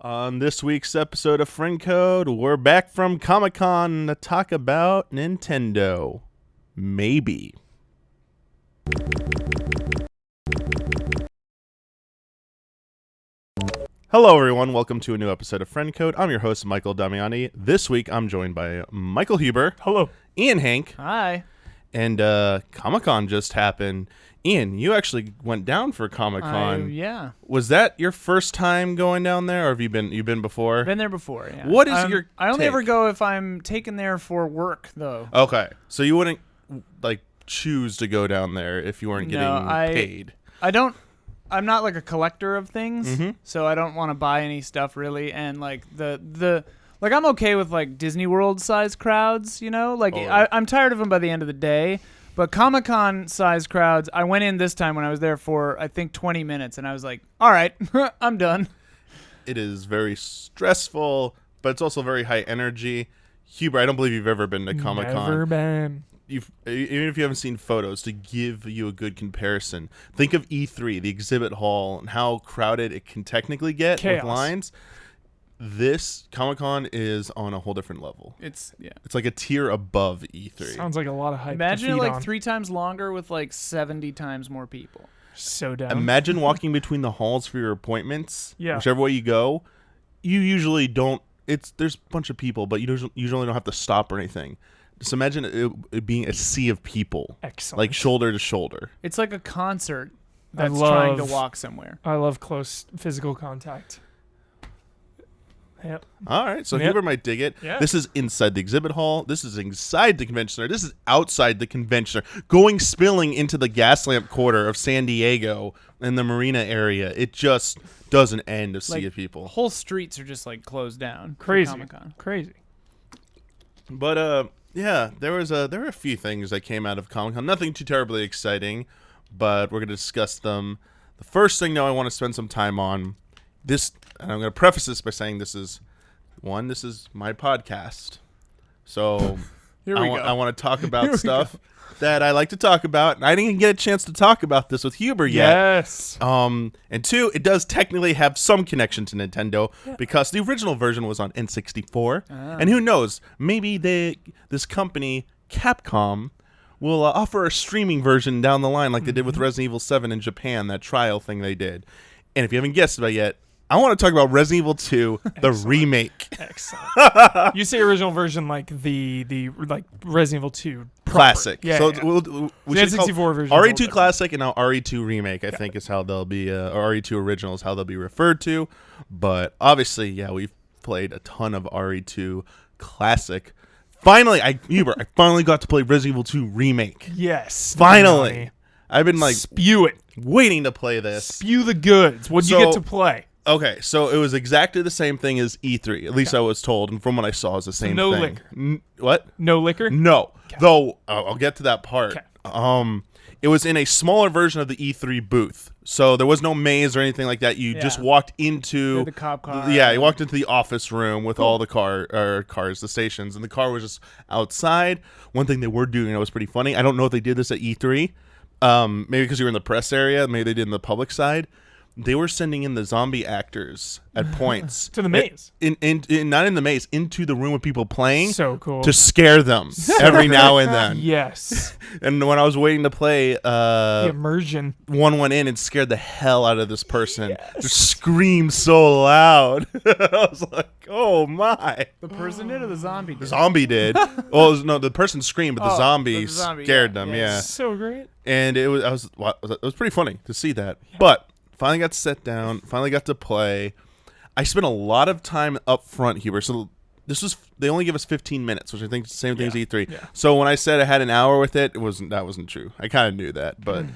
On this week's episode of Friend Code, we're back from Comic-Con to talk about Nintendo. Maybe. Hello everyone, welcome to a new episode of Friend Code. I'm your host, Michael Damiani. This week, I'm joined by Michael Huber. Hello. Ian Hank. Hi. And Comic-Con just happened. Ian, you actually went down for Comic-Con. Yeah. Was that your first time going down there, or have you been before? Been there before, yeah. What is your I only take? ever go if I'm taken there for work, though. Okay, so you wouldn't choose to go down there if you weren't getting paid. I'm not like a collector of things, Mm-hmm. so I don't want to buy any stuff really. And like I'm okay with like Disney World size crowds, you know. Like I'm tired of them by the end of the day. But Comic-Con size crowds, I went in this time when I was there for I think 20 minutes, and I was like, all right, I'm done. It is very stressful, but it's also very high energy. Huber, I don't believe you've ever been to Comic-Con. Never been. Even if you haven't seen photos, to give you a good comparison, think of E3, the exhibit hall, and how crowded it can technically get with lines. This Comic-Con is on a whole different level. It's like a tier above E3. Sounds like a lot of hype. Imagine it like on. 3 times longer with like 70 times more people. So down. Imagine walking between the halls for your appointments. Yeah. Whichever way you go, you usually don't. There's a bunch of people, but you usually don't have to stop or anything. Just imagine it being a sea of people. Excellent. Like shoulder to shoulder. It's like a concert that's trying to walk somewhere. I love close physical contact. Yep. All right, so Huber might dig it. Yeah. This is inside the exhibit hall. This is inside the convention center. This is outside the convention center. Spilling into the Gaslamp Quarter of San Diego and the marina area. It just doesn't end of sea of people. Whole streets are just like closed down. Crazy. Comic-Con. Crazy. But yeah, there were a few things that came out of Comic-Con. Nothing too terribly exciting, but we're going to discuss them. The first thing now I want to spend some time on this, and I'm going to preface this by saying this is my podcast. So Here we go. I want to talk about stuff that I like to talk about, and I didn't even get a chance to talk about this with Huber yet. Yes. And two, it does technically have some connection to Nintendo because the original version was on N64, and who knows, maybe this company Capcom will offer a streaming version down the line like they did with Resident Evil 7 in Japan, that trial thing they did. And if you haven't guessed it yet, I want to talk about Resident Evil 2, the remake. Excellent. You say original version like the like Resident Evil 2 proper. Classic. Yeah. So yeah. we The should call N64 version. RE2 Classic and now RE2 Remake, I think is how they'll be, or RE2 Original is how they'll be referred to. But obviously, yeah, we've played a ton of RE2 Classic. Finally, I finally got to play Resident Evil 2 Remake. Yes. Finally. Damiani. I've been Spew it. waiting to play this. Spew the goods. What'd you get to play? Okay, so it was exactly the same thing as E3. At least I was told, and from what I saw, it's the same no thing. liquor. What? No liquor? No. Though I'll get to that part. Okay. It was in a smaller version of the E3 booth, so there was no maze or anything like that. You just walked into the cop car. Yeah, you walked into the office room with all the cars, the stations, and the car was just outside. One thing they were doing that was pretty funny. I don't know if they did this at E3. Maybe because you were in the press area. Maybe they did in the public side. They were sending in the zombie actors at points To the maze. Not in the maze, into the room with people playing. So cool. To scare them every now and then. Yes. And when I was waiting to play, The immersion. one went in and scared the hell out of this person. Just screamed so loud. I was like, oh my. The person did or the zombie did? The zombie did. Well, no, the person screamed, but the zombie scared them. Yeah. So great. And it was pretty funny to see that. But finally got to sit down, finally got to play. I spent a lot of time up front here. So they only give us 15 minutes, which I think is the same thing as E3. Yeah. So when I said I had an hour with it, that wasn't true. I kind of knew that, but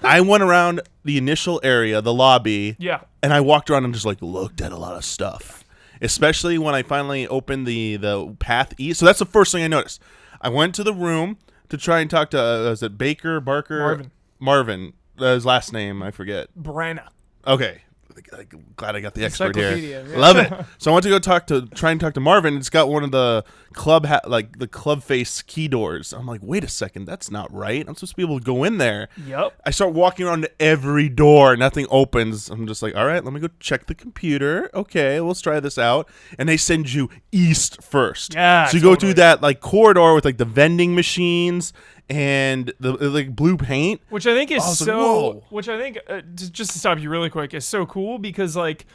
I went around the initial area, the lobby, and I walked around and just looked at a lot of stuff. Especially when I finally opened the path east. So that's the first thing I noticed. I went to the room to try and talk to was it Barker? Marvin. Marvin. His last name, I forget. Branna. Okay. glad I got the expert here. Encyclopedia, yeah. Love it. So I went to go try and talk to Marvin. It's got one of the the club face key doors. I'm like, wait a second, that's not right. I'm supposed to be able to go in there. Yep. I start walking around to every door. Nothing opens. I'm just like, all right, let me go check the computer. Okay, let's try this out. And they send you east first. Yeah, so you go through that like corridor with like the vending machines and the like blue paint. Which I think is was like, so. whoa. Which I think, just to stop you really quick, is so cool because like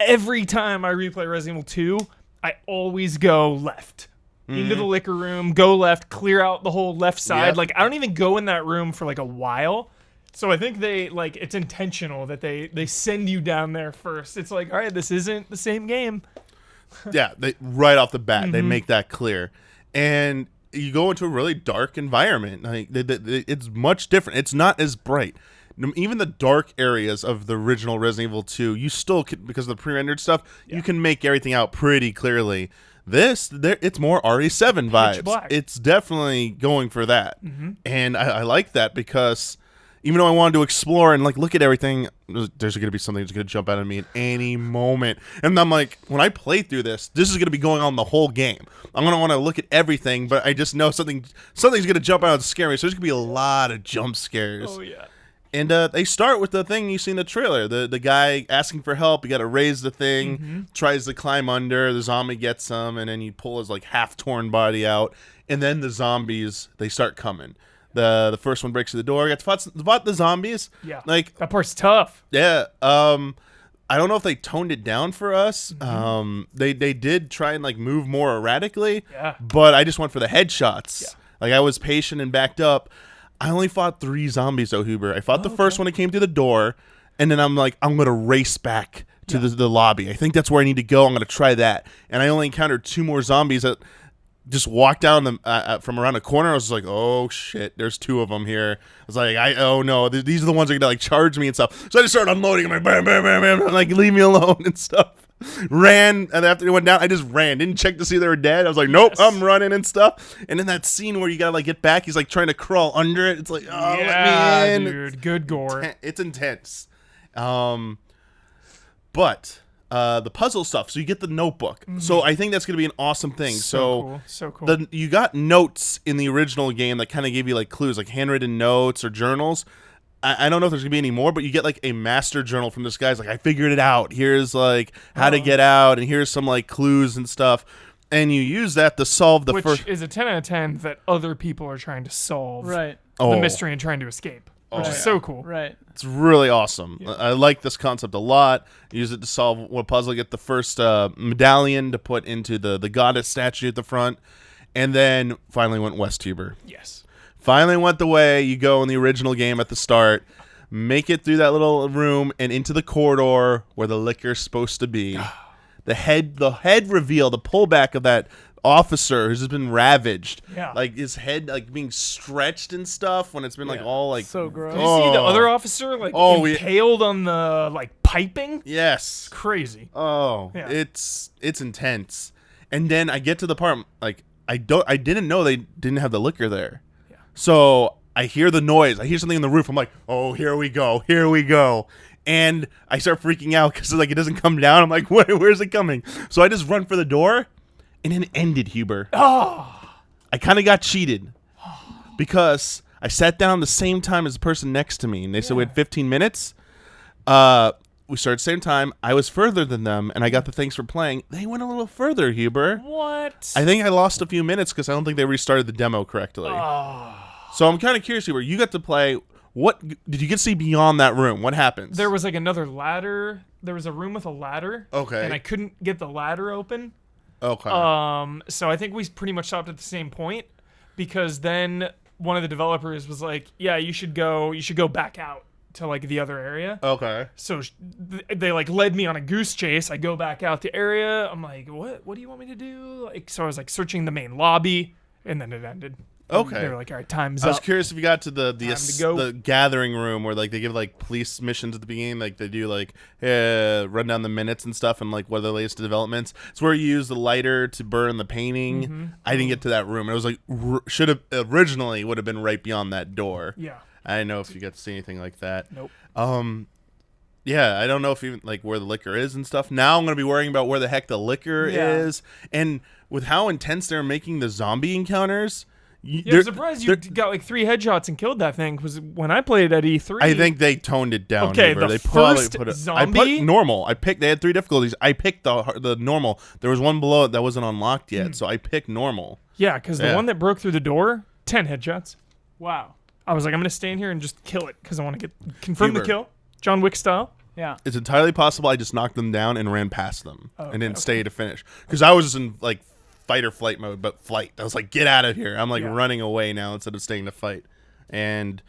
every time I replay Resident Evil 2, I always go left. Into the liquor room, go left, clear out the whole left side. Yep. Like I don't even go in that room for like a while. So I think they like it's intentional that they send you down there first. It's like, all right, this isn't the same game. Yeah, right off the bat, they make that clear. And you go into a really dark environment. Like it's much different. It's not as bright. Even the dark areas of the original Resident Evil 2, you still can, because of the pre-rendered stuff, you can make everything out pretty clearly. It's more RE7 vibes. black. It's definitely going for that. And I like that because even though I wanted to explore and like look at everything, there's going to be something that's going to jump out at me at any moment. And I'm like, when I play through this is going to be going on the whole game. I'm going to want to look at everything, but I just know something's going to jump out and scare me. So there's going to be a lot of jump scares. Oh yeah. And they start with the thing you see in the trailer. The guy asking for help. You got to raise the thing, tries to climb under. The zombie gets him, and then you pull his like half-torn body out. And then the zombies, they start coming. The first one breaks through the door. You got to fight the zombies. Yeah. Like, That part's tough. yeah. I don't know if they toned it down for us. They did try and like move more erratically. Yeah. But I just went for the headshots. Yeah. Like I was patient and backed up. I only fought 3 zombies though, Huber. I fought the first one that came through the door, and then I'm like, I'm gonna race back to the lobby. I think that's where I need to go. I'm gonna try that. And I only encountered 2 more zombies that just walked down from around the corner. I was just like, oh shit, there's 2 of them here. I was like, oh no, these are the ones that are gonna like charge me and stuff. So I just started unloading. I'm like, bam, bam, bam, bam, like leave me alone and stuff. Ran, and after they went down, I just ran. Didn't check to see they were dead. I was like, nope, I'm running and stuff. And in that scene where you gotta like get back, he's like trying to crawl under it. It's like, oh, let me in. Dude, good gore. It's intense. But the puzzle stuff. So you get the notebook. So I think that's gonna be an awesome thing. So cool. You got notes in the original game that kind of gave you like clues, like handwritten notes or journals. I don't know if there's gonna be any more, but you get like a master journal from this guy's like, I figured it out. Here's like how to get out, and here's some like clues and stuff. And you use that to solve the Which first. is a 10 out of 10 that other people are trying to solve Right. the mystery and trying to escape. Which is so cool. Right. It's really awesome. I like this concept a lot. Use it to solve one puzzle. Get the first medallion to put into the goddess statue at the front, and then finally went West Huber. Yes. Finally went the way you go in the original game at the start. Make it through that little room and into the corridor where the liquor's supposed to be. The head reveal, the pullback of that officer who's just been ravaged. Yeah. Like his head like being stretched and stuff when it's been like all like So gross. Did you see the other officer like impaled on the like piping? Yes. Crazy. Oh, Yeah. it's intense. And then I get to the part like I didn't know they didn't have the liquor there. Yeah. So I hear the noise. I hear something on the roof. I'm like, oh, here we go. Here we go. And I start freaking out because like it doesn't come down. I'm like, where's it coming? So I just run for the door, and it ended, Huber. Oh. I kind of got cheated because I sat down the same time as the person next to me, and they said we had 15 minutes. We started the same time. I was further than them, and I got the thanks for playing. They went a little further, Huber. What? I think I lost a few minutes because I don't think they restarted the demo correctly. So I'm kind of curious, Huber. You got to play. What did you get to see beyond that room? What happens? There was like another ladder. There was a room with a ladder. Okay. And I couldn't get the ladder open. Okay. So I think we pretty much stopped at the same point because then one of the developers was like, "Yeah, you should go back out to like the other area." Okay. So they like led me on a goose chase. I go back out the area. I'm like, "What? What do you want me to do?" Like, so I was like searching the main lobby, and then it ended. Okay. They were like, "All right, time's I was up." curious if you got to Time to go. the gathering room where like they give like police missions at the beginning, like they do like run down the minutes and stuff, and like what are the latest developments. It's where you use the lighter to burn the painting. Mm-hmm. I didn't get to that room. It was like should have originally would have been right beyond that door. Yeah. I didn't know if you got to see anything like that. Nope. Yeah, I don't know if even like where the liquor is and stuff. Now I'm gonna be worrying about where the heck the liquor is, and with how intense they're making the zombie encounters. I'm surprised you got like 3 headshots and killed that thing. Because when I played at E3, I think they toned it down. Okay, Neighbor. the They probably first put it. zombie? I put normal. They had 3 difficulties. I picked the normal. There was one below it that wasn't unlocked yet, so I picked normal. Yeah, because the one that broke through the door, 10 headshots. Wow. I was like, I'm gonna stay in here and just kill it because I want to confirm the Fever. kill, John Wick style. Yeah. It's entirely possible I just knocked them down and ran past them and didn't okay. stay to finish because I was in like fight or flight mode, but flight. I was like, get out of here. I'm like running away now instead of staying to fight, and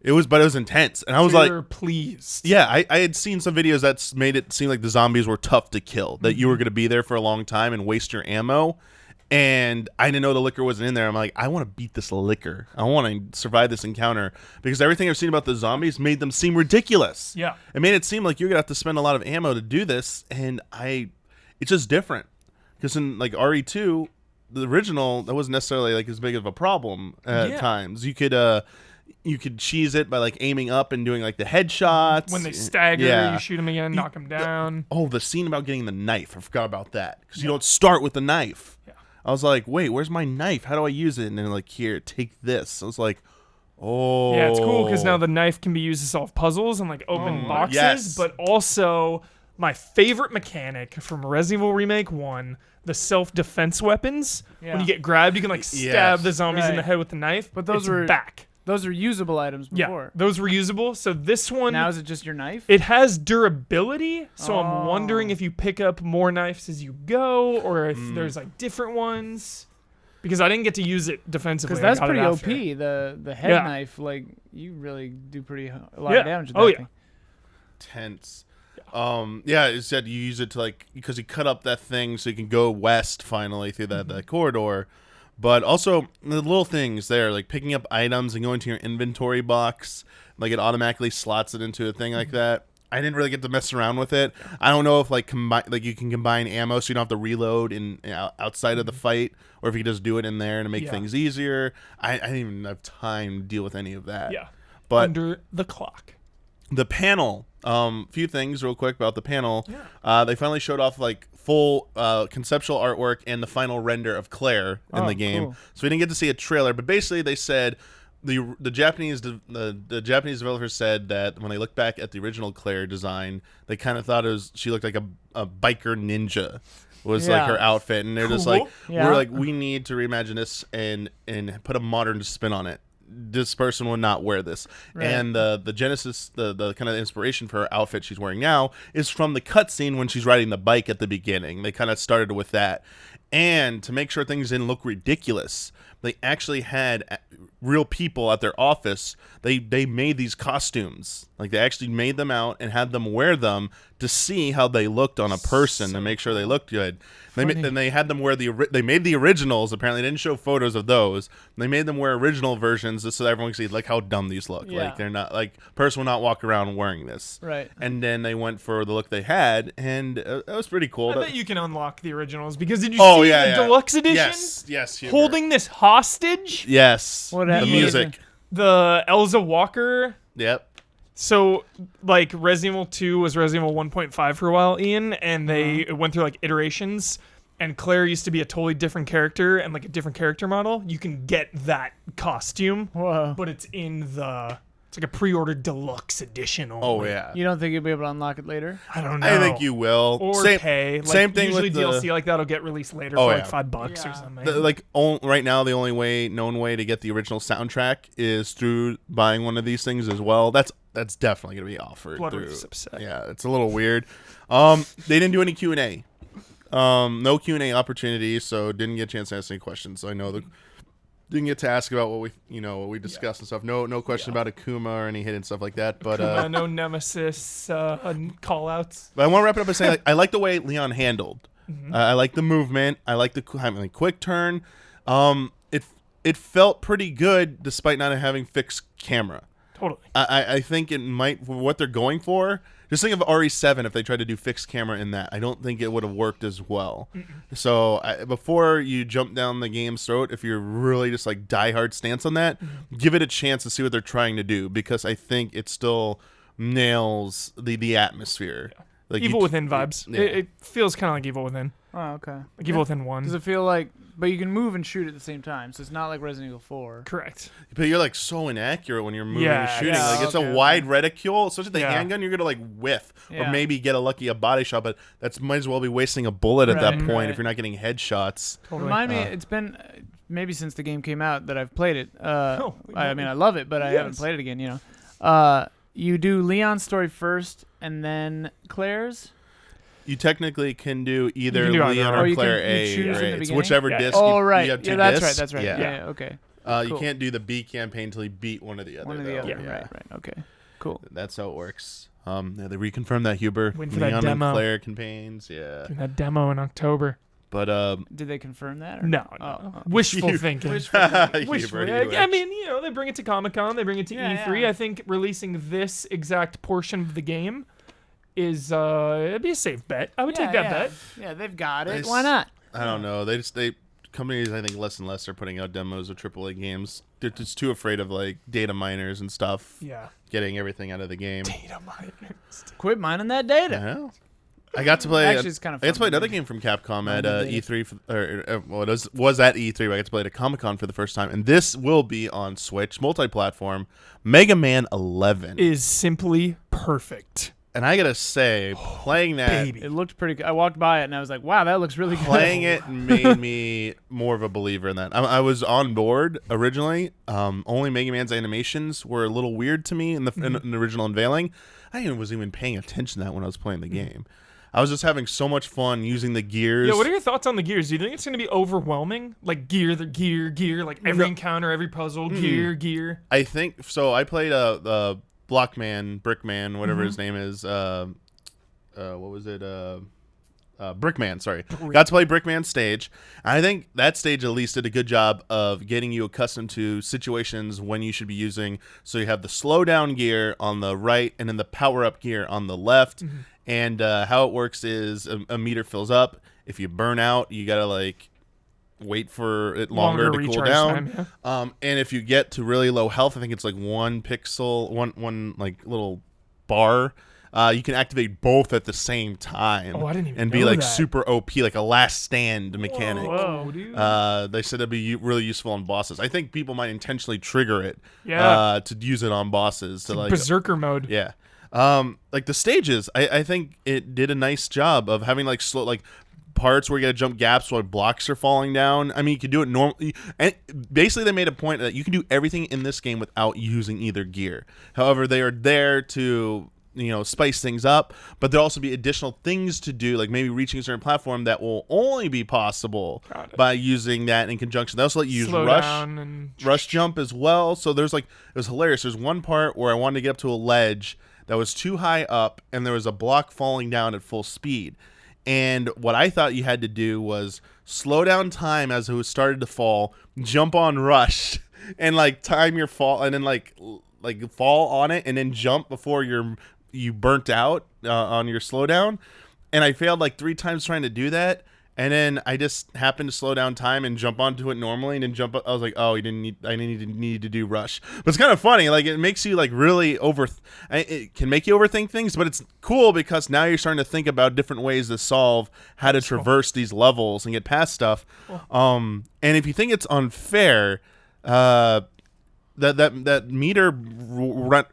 it was intense. And I was like, you're pleased. yeah, I had seen some videos that made it seem like the zombies were tough to kill, that you were going to be there for a long time and waste your ammo. And I didn't know the liquor wasn't in there. I'm like, I want to beat this liquor. I want to survive this encounter because everything I've seen about the zombies made them seem ridiculous. Yeah. It made it seem like you're going to have to spend a lot of ammo to do this. And it's just different. Because in like RE2, the original, that wasn't necessarily like as big of a problem at times. You could cheese it by like aiming up and doing like the headshots. When they stagger, you shoot them again, knock them down. The scene about getting the knife. I forgot about that. Because you don't start with the knife. Yeah. I was like, wait, where's my knife? How do I use it? And then like, here, take this. I was like, oh. Yeah, it's cool because now the knife can be used to solve puzzles and like open boxes. Yes. But also, my favorite mechanic from Resident Evil Remake 1, the self-defense weapons. Yeah. When you get grabbed, you can like stab the zombies in the Right. head with the knife. But those It's were back. Those are usable items before. Yeah, those were usable. So this one, Now is it just your knife? it has durability. So I'm wondering if you pick up more knives as you go, or if there's like different ones. Because I didn't get to use it defensively. Because that's I got it pretty after. OP. The head Yeah. knife, like you really do a lot Yeah. of damage with Oh, that yeah. thing. Tense. It said you use it to like, because you cut up that thing so you can go west finally through that corridor. But also the little things there, like picking up items and going to your inventory box, like it automatically slots it into a thing like that. I didn't really get to mess around with it. I don't know if like you can combine ammo so you don't have to reload outside of the fight, or if you just do it in there to make things easier. I didn't even have time to deal with any of that. Yeah. But under the clock. the panel, few things real quick about the panel. They finally showed off like full conceptual artwork and the final render of Claire in the game. Cool. So we didn't get to see a trailer, but basically they said the Japanese developers said that when they looked back at the original Claire design, they kind of thought she looked like a biker ninja. Was like her outfit, and they're just like, we need to reimagine this and put a modern spin on it. This person will not wear this. Right. And the genesis, the kind of inspiration for her outfit she's wearing now is from the cutscene when she's riding the bike at the beginning. They kind of started with that. And to make sure things didn't look ridiculous, they actually had real people at their office. They made these costumes. Like they actually made them out and had them wear them to see how they looked on a person and make sure they looked good. They had them wear they made the originals. Apparently, they didn't show photos of those. They made them wear original versions just so that everyone could see like how dumb these look. Yeah. Like they're not like person will not walk around wearing this. Right. And then they went for the look they had, and it was pretty cool. I bet you can unlock the originals because did you Oh, see yeah, the yeah. deluxe edition? Yes, Hubert. Holding this hostage? Yes. What the happened? music. The Elza Walker. Yep. So, like, Resident Evil 2 was Resident Evil 1.5 for a while, Ian, and they went through, like, iterations, and Claire used to be a totally different character and, like, a different character model. You can get that costume, Whoa. but it's in it's like a pre-ordered deluxe edition only. Oh yeah. You don't think you'll be able to unlock it later? I don't know. I think you will. Or pay. Like, same thing usually with DLC like that'll get released later Oh, for yeah. like $5 or Yeah. something. right now the only known way to get the original soundtrack is through buying one of these things as well. That's definitely going to be offered. Blood through. Reef's upset. Yeah, it's a little weird. They didn't do any Q&A. No Q&A opportunity, so didn't get a chance to ask any questions. So I know didn't get to ask about what we discussed and stuff. No question about Akuma or any hidden stuff like that. But no Nemesis call outs. But I want to wrap it up by saying like, I like the way Leon handled. I like the movement. I like the quick turn. It felt pretty good despite not having fixed camera. Totally. I think it might, for what they're going for. Just think of RE7 if they tried to do fixed camera in that. I don't think it would have worked as well. So before you jump down the game's throat, if you're really just like diehard stance on that, give it a chance to see what they're trying to do, because I think it's still nails the atmosphere. Yeah. Like Evil Within vibes. Yeah. It feels kind of like Evil Within. Oh, okay. Like Evil Within 1. Does it feel like? But you can move and shoot at the same time, so it's not like Resident Evil 4. Correct. But you're like so inaccurate when you're moving Yeah, and shooting. yeah, Like it's okay, a wide reticule, especially the Yeah. handgun. You're gonna like whiff or Yeah. maybe get a body shot, but that's might as well be wasting a bullet at that Right, point right. if you're not getting headshots. Totally. Remind me, Uh, it's been maybe since the game came out that I've played it. Oh, I mean, I love it, but I haven't Yes. played it again. You know, you do Leon's story first, and then Claire's. You technically can do either can do either Leon or. or you Claire can- you A. choose in or the A. It's beginning? whichever Yeah. disc. Oh, you, right. You have two Yeah, that's discs. right. That's right. Yeah. Yeah. Okay. You Cool. can't do the B campaign until you beat one or the other. One or the though. other. Yeah. Right. Okay. Cool. That's how it works. Yeah, they reconfirmed that, Huber. Waiting for that Leon demo. and Claire campaigns. Yeah. Doing that demo in October. But Did they confirm that? Or? No. Oh. Wishful You- thinking. Huber, Wishful. you I wish. mean, you know, they bring it to Comic-Con, they bring it to Yeah, E3. yeah. I think releasing this exact portion of the game is it'd be a safe bet. I would take that bet. Yeah, they've got it. Nice. Why not? I don't know. They companies I think less and less are putting out demos of AAA games. They're just too afraid of like data miners and stuff Yeah. getting everything out of the game. Data miners. Quit mining that data. Yeah. I got to play. Actually, it's kind of I got to play fun. another game from Capcom at Fun to do. E3, well, it was at E3. But I got to play it at Comic Con for the first time, and this will be on Switch, multi-platform. Mega Man 11, Is simply perfect. and I gotta say, playing that, Baby. It looked pretty good. I walked by it and I was like, wow, that looks really good. playing it made me more of a believer in that. I was on board originally. Only Mega Man's animations were a little weird to me in the original unveiling. I wasn't even paying attention to that when I was playing the game. I was just having so much fun using the gears. Yeah, what are your thoughts on the gears? Do you think it's going to be overwhelming? Like gear, like every encounter, every puzzle, gear. I think so. I played Blockman, Brickman, whatever his name is. What was it? Brickman, sorry. Got to play Brickman stage. I think that stage at least did a good job of getting you accustomed to situations when you should be using. So you have the slowdown gear on the right and then the power up gear on the left. And how it works is a meter fills up. If you burn out, you gotta like wait for it longer to cool recharge down. time, yeah. And if you get to really low health, I think it's like one like little bar. You can activate both at the same time. Oh, I didn't even and be know like that. super OP, like a last stand mechanic. Whoa, dude. They said it'd be really useful on bosses. I think people might intentionally trigger it Yeah. to use it on bosses. To like Berserker mode. yeah. Like the stages, I think it did a nice job of having like slow, like parts where you gotta jump gaps while blocks are falling down. I mean, you can do it normally. And basically, they made a point that you can do everything in this game without using either gear. However, they are there to spice things up, but there'll also be additional things to do, like maybe reaching a certain platform that will only be possible Got it. by using that in conjunction. They also let you use Slow rush down and jump as well. So there's like, it was hilarious. There's one part where I wanted to get up to a ledge that was too high up and there was a block falling down at full speed. And what I thought you had to do was slow down time as it started to fall, jump on rush and like time your fall and then like fall on it and then jump before you burnt out on your slowdown. And I failed like 3 times trying to do that. And then I just happened to slow down time and jump onto it normally, and then jump up. I was like, "Oh, I didn't need to do rush." But it's kind of funny. Like it makes you like really it can make you overthink things, but it's cool because now you're starting to think about different ways to solve how to traverse these levels and get past stuff. And if you think it's unfair, that meter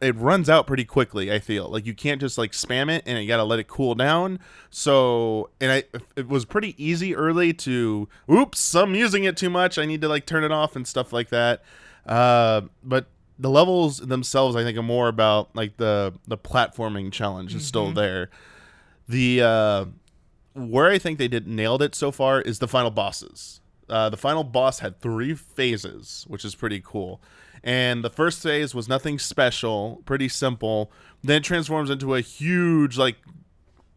it runs out pretty quickly. I feel like you can't just like spam it and you gotta let it cool down. So it was pretty easy early to I'm using it too much, I need to like turn it off and stuff like that. But the levels themselves I think are more about like the platforming challenge is still there. The where I think they nailed it so far is the final bosses. The final boss had 3 phases, which is pretty cool. And the first phase was nothing special, pretty simple. Then it transforms into a huge, like,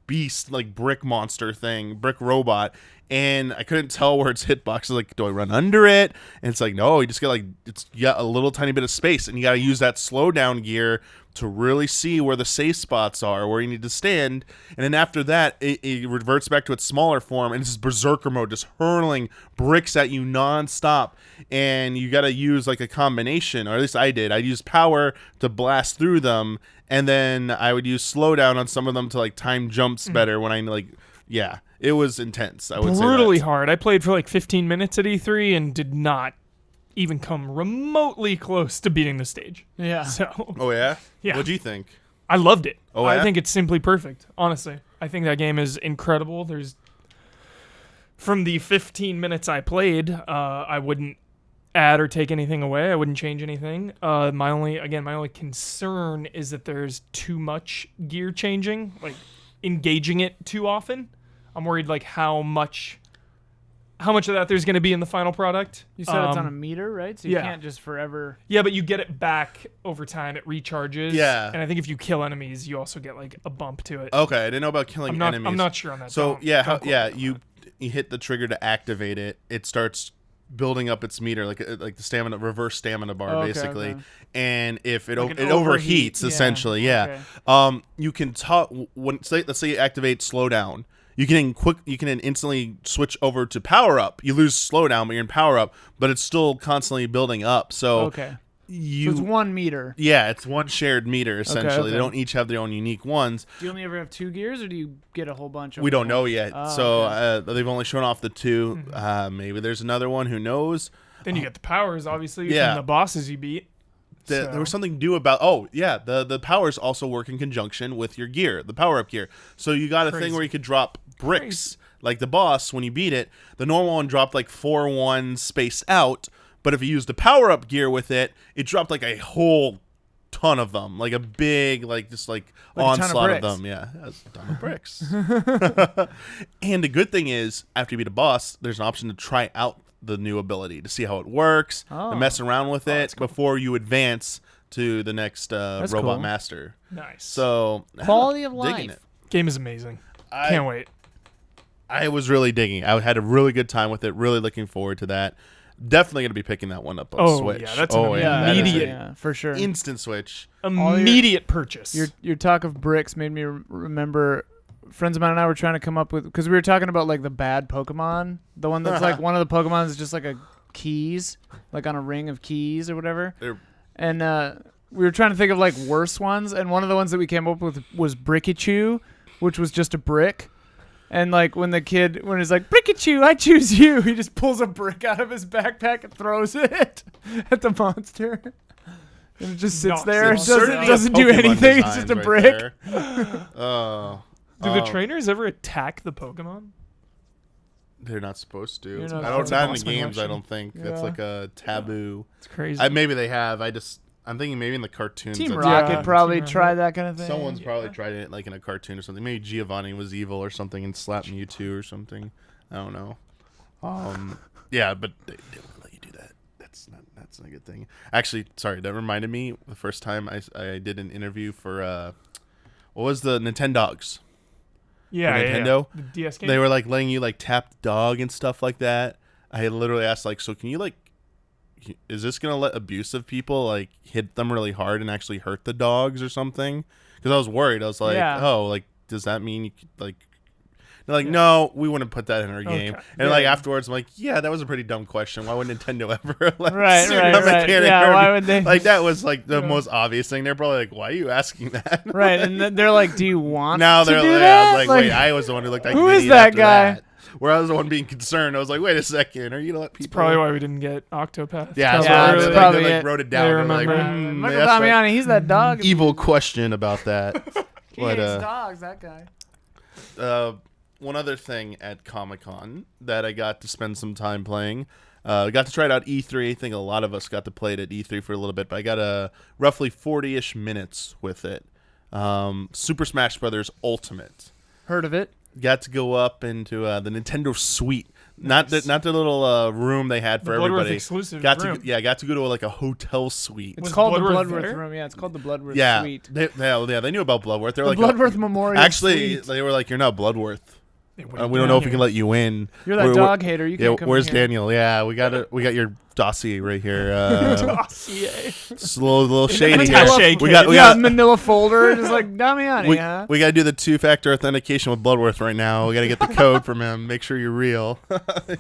beast, like, brick monster thing, brick robot. And I couldn't tell where its hitbox is. Like, do I run under it? And it's like, no, you just get, like, you got a little tiny bit of space. And you got to use that slowdown gear to really see where the safe spots are, where you need to stand. And then after that, it reverts back to its smaller form, and it's this berserker mode, just hurling bricks at you nonstop. And you got to use like a combination, or at least I did. I used power to blast through them, and then I would use slowdown on some of them to like time jumps better when I like. Yeah, it was intense. I would say Brutally that. hard. I played for like 15 minutes at E3 and did not even come remotely close to beating the stage. Yeah. So Oh yeah. Yeah. What'd you think? I loved it. Oh, I yeah? think it's simply perfect. Honestly, I think that game is incredible. There's from the 15 minutes I played, I wouldn't add or take anything away. I wouldn't change anything. My only concern is that there's too much gear changing, like engaging it too often. I'm worried like how much of that there's going to be in the final product. You said it's on a meter, right? So you yeah. can't just forever. Yeah, but you get it back over time. It recharges. Yeah. And I think if you kill enemies, you also get like a bump to it. Okay, I didn't know about killing enemies. I'm not sure on that. So Don't yeah, quote me on you that. hit the trigger to activate it. It starts building up its meter, like the reverse stamina bar, Okay, basically. okay. And if it Like an it overheat, overheats, yeah. essentially, yeah. Okay. You can talk when let's say you activate slowdown. You can instantly switch over to power up. You lose slowdown, but you're in power up, but it's still constantly building up. So Okay. So it's 1 meter. yeah, it's one shared meter essentially. okay. They don't each have their own unique ones. Do you only ever have 2 gears, or do you get a whole bunch of We them? don't know yet. Oh, So okay. they've only shown off the 2. Maybe there's another one. Who knows? Then you get the powers, obviously, Yeah. from the bosses you beat. There was something new about. Oh yeah, the powers also work in conjunction with your gear, the power up gear. So you got a thing Crazy. where you could drop bricks. Like the boss, when you beat it, the normal one dropped like 4 ones spaced out. But if you used the power up gear with it, it dropped like a whole ton of them, like a big, like just like Like a ton of onslaught of bricks. them. Yeah, that's a ton of bricks. And the good thing is, after you beat a boss, there's an option to try out the new ability to see how it works, Oh. and mess around with it that's cool. before you advance to the next robot cool. master. Nice. So Quality of digging life. it. Game is amazing. I- Can't wait. I was really digging. I had a really good time with it. Really looking forward to that. Definitely going to be picking that one up on Oh, Switch. yeah, that's an Yeah, that is immediate- yeah, for sure. a instant Switch. Immediate purchase. Your talk of bricks made me remember friends of mine and I were trying to come up with, because we were talking about like the bad Pokemon, the one that's like one of the Pokemon is just like a keys, like on a ring of keys or whatever. They're- And we were trying to think of like worse ones, and one of the ones that we came up with was Brickachew, which was just a brick. And like when he's like, Brickachew, I choose you, he just pulls a brick out of his backpack and throws it at the monster. And it just sits Knocks there. it It off. doesn't do Pokemon anything. It's designs just a right brick. there. Oh. Do the trainers ever attack the Pokemon? They're not supposed to. You're not I don't. supposed Not to. in the Lost my games. I connection. don't think that's Yeah. like a taboo. It's crazy. Maybe they have. I'm thinking maybe in the cartoons. Team that's- Rocket Yeah. probably Team tried Rocket. that kind of thing. Someone's probably tried it like in a cartoon or something. Maybe Giovanni was evil or something and slapped Mewtwo or something. I don't know. Yeah, but they don't let you do that. That's not a good thing. Actually, sorry, that reminded me. The first time I did an interview for what was the Nintendogs? yeah, for Nintendo? The DS game. They were like letting you like tap the dog and stuff like that. I had literally asked like, so can you like, is this gonna let abusive people like hit them really hard and actually hurt the dogs or something? Because I was worried. I was like, Yeah. oh, like does that mean you could, like? They're like, no, we wouldn't put that in our game. Okay. And like Yeah. afterwards, I'm like, yeah, that was a pretty dumb question. Why would Nintendo ever let Right, a right. mechanic Yeah, hurt why me? would they? Like that was like the Yeah. most obvious thing. They're probably like, why are you asking that? Right, and then they're like, "Do you want Now to they're do like, that?" I was like, wait, I was the one who looked like Who an is idiot that after guy? that. Where I was the one being concerned. I was like, wait a second, are you gonna let people? It's probably why we didn't get Octopath. Yeah, Probably Yeah, so that's they, probably they it. like wrote it They down. They're like, remember. Michael that's Damiani, he's that dog. an evil question about that. He But, hates dogs. That guy. One other thing at Comic-Con that I got to spend some time playing. Got to try it out E3. I think a lot of us got to play it at E3 for a little bit, but I got roughly 40-ish minutes with it. Super Smash Brothers Ultimate. Heard of it? Got to go up into the Nintendo Suite. Not the little room they had for The Bloodworth everybody. exclusive Got room. to got to go to like a hotel suite. It's Was called the Bloodworth Bloodworth there? room. Yeah, it's called the Bloodworth Yeah, Suite. they knew about Bloodworth. They're The like Bloodworth Memorial Actually, Suite. they were like, "You're not Bloodworth. Hey, what We are you don't doing know if we here? can let you in." You're that dog hater. You Yeah, can't come where's in here. Daniel? Yeah, we got your dossier right here. Dossier. It's a little shady here. Attaché We case. got Yeah, Manila folder. Just like Damiani, we, huh? we got to do the 2-factor authentication with Bloodworth right now. We got to get the code from him. Make sure you're real.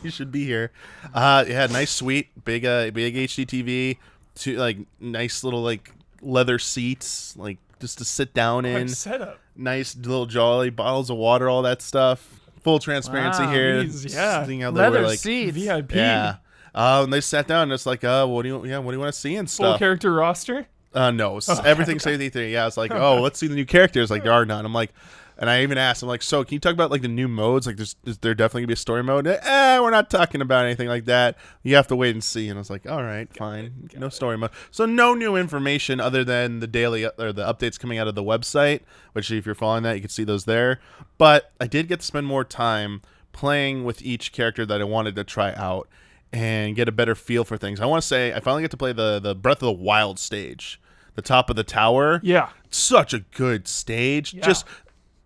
You should be here. Yeah, nice suite, big HD TV, two like nice little like leather seats, like just to sit down in. Quite setup. Nice little jolly bottles of water, all that stuff. Full transparency Wow. here. Jeez, yeah. Seeing how they Leather were, like, seats. VIP. yeah. And they sat down and it's like, what do you want to see and Full stuff? character roster. No, everything's same thing. Yeah, it's like, let's see the new characters. Like, there are none. I'm like, and I even asked, I'm like, so can you talk about like the new modes? Like, is there definitely gonna be a story mode? We're not talking about anything like that. You have to wait and see. And I was like, all right, fine, no story mode. So no new information other than the daily or the updates coming out of the website. Which, if you're following that, you can see those there. But I did get to spend more time playing with each character that I wanted to try out and get a better feel for things. I want to say I finally get to play the Breath of the Wild stage, the top of the tower. Yeah. Such a good stage. Yeah. Just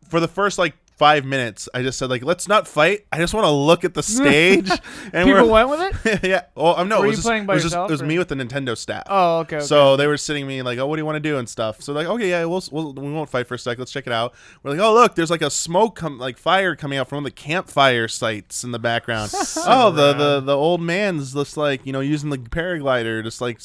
for the first like 5 minutes, I just said like, let's not fight. I just want to look at the stage. And People went with it? yeah. Well, no, Were it you was just, playing by it was yourself, just, it was or- me with the Nintendo staff. Oh, okay. So they were sitting me like, what do you want to do and stuff. So like, okay, yeah, we won't fight for a sec. Let's check it out. We're like, oh look, there's like a like fire coming out from one of the campfire sites in the background. The old man's just like using the paraglider, just like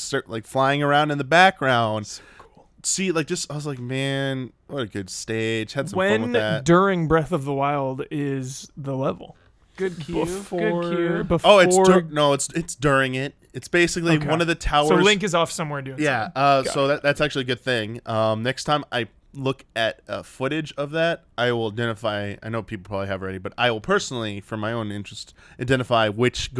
flying around in the background. So cool. See, like I was like, man, what a good stage. Had some fun with When that. during Breath of the Wild is the level? Good cue. Before, Good cue. before. Oh, it's during it. It's basically Okay. one of the towers. So Link is off somewhere doing Yeah, something. so that's actually a good thing. Next time I look at footage of that, I will identify. I know people probably have already, but I will personally, for my own interest, identify which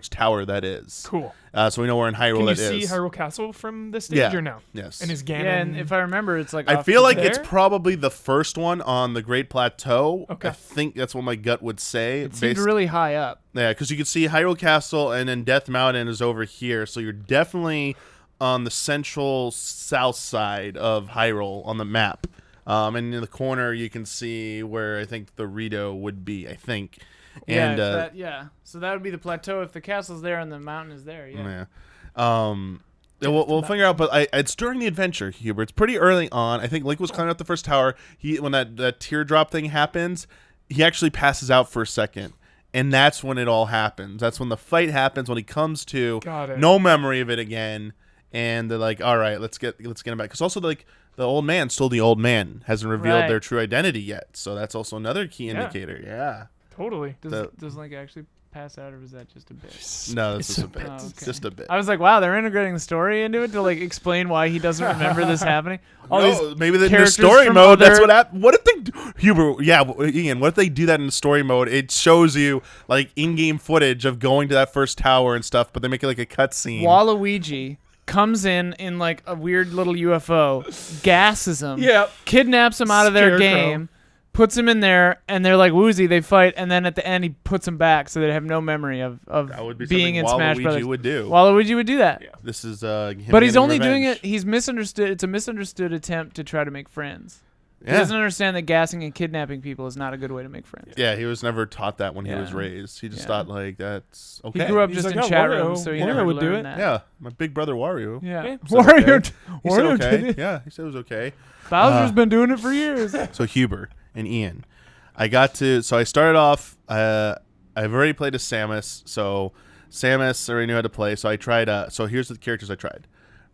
tower that is. Cool. So we know where in Hyrule Can you that see is. Hyrule Castle from this stage Yeah. or no? Yes. And is Ganon? Yeah, and if I remember, it's like I off feel to like the- it's probably the first one on the Great Plateau. Okay. I think that's what my gut would say. it seemed really high up. Yeah, because you can see Hyrule Castle and then Death Mountain is over here. So you're definitely on the central south side of Hyrule on the map. And in the corner, you can see where I think the Rito would be, I think. And So that would be the plateau if the castle's there and the mountain is there. Yeah. We'll figure out, but it's during the adventure, Hubert. It's pretty early on. I think Link was climbing up the first tower. When that teardrop thing happens, he actually passes out for a second. And that's when it all happens. That's when the fight happens, when he comes to. Got it. No memory of it again. And they're like, all right, let's get him back. Because also, like, the old man, still the old man, hasn't revealed Right. their true identity yet. So that's also another key Yeah. indicator. Yeah. Totally. Does Link actually pass out, or was that just a bit? No, that's It's just a a bit. Oh, okay. It's just a bit. I was like, wow, they're integrating the story into it to like explain why he doesn't remember this happening. All No, these maybe the characters story from mode. That's other- what happened. What if they, Hubert? Yeah, Ian. What if they do that in the story mode? It shows you like in-game footage of going to that first tower and stuff, but they make it like a cutscene. Waluigi comes in like a weird little UFO, gasses him, Yeah. kidnaps him out of their Scarecrow. game, puts him in there, and they're like woozy. They fight, and then at the end he puts him back, so they have no memory of That would be being in something Smash Waluigi Brothers. would do. Waluigi would do that. Yeah. This is him But he's getting only doing revenge. it. He's misunderstood. It's a misunderstood attempt to try to make friends. He Yeah. doesn't understand that gassing and kidnapping people is not a good way to make friends. Yeah, he was never taught that when he Yeah. was raised. He just Yeah. thought like that's okay. He grew up He's just like, in "Oh, chat Wario- rooms, so he Wario never would do learned it." that. Yeah, my big brother Wario. Yeah. Yeah. Said Wario, okay. He said Wario okay. did it. Yeah, he said it was okay. Bowser's been doing it for years. So Huber and Ian, I started off. I've already played as Samus, so Samus I already knew how to play. So I tried. So here's the characters I tried.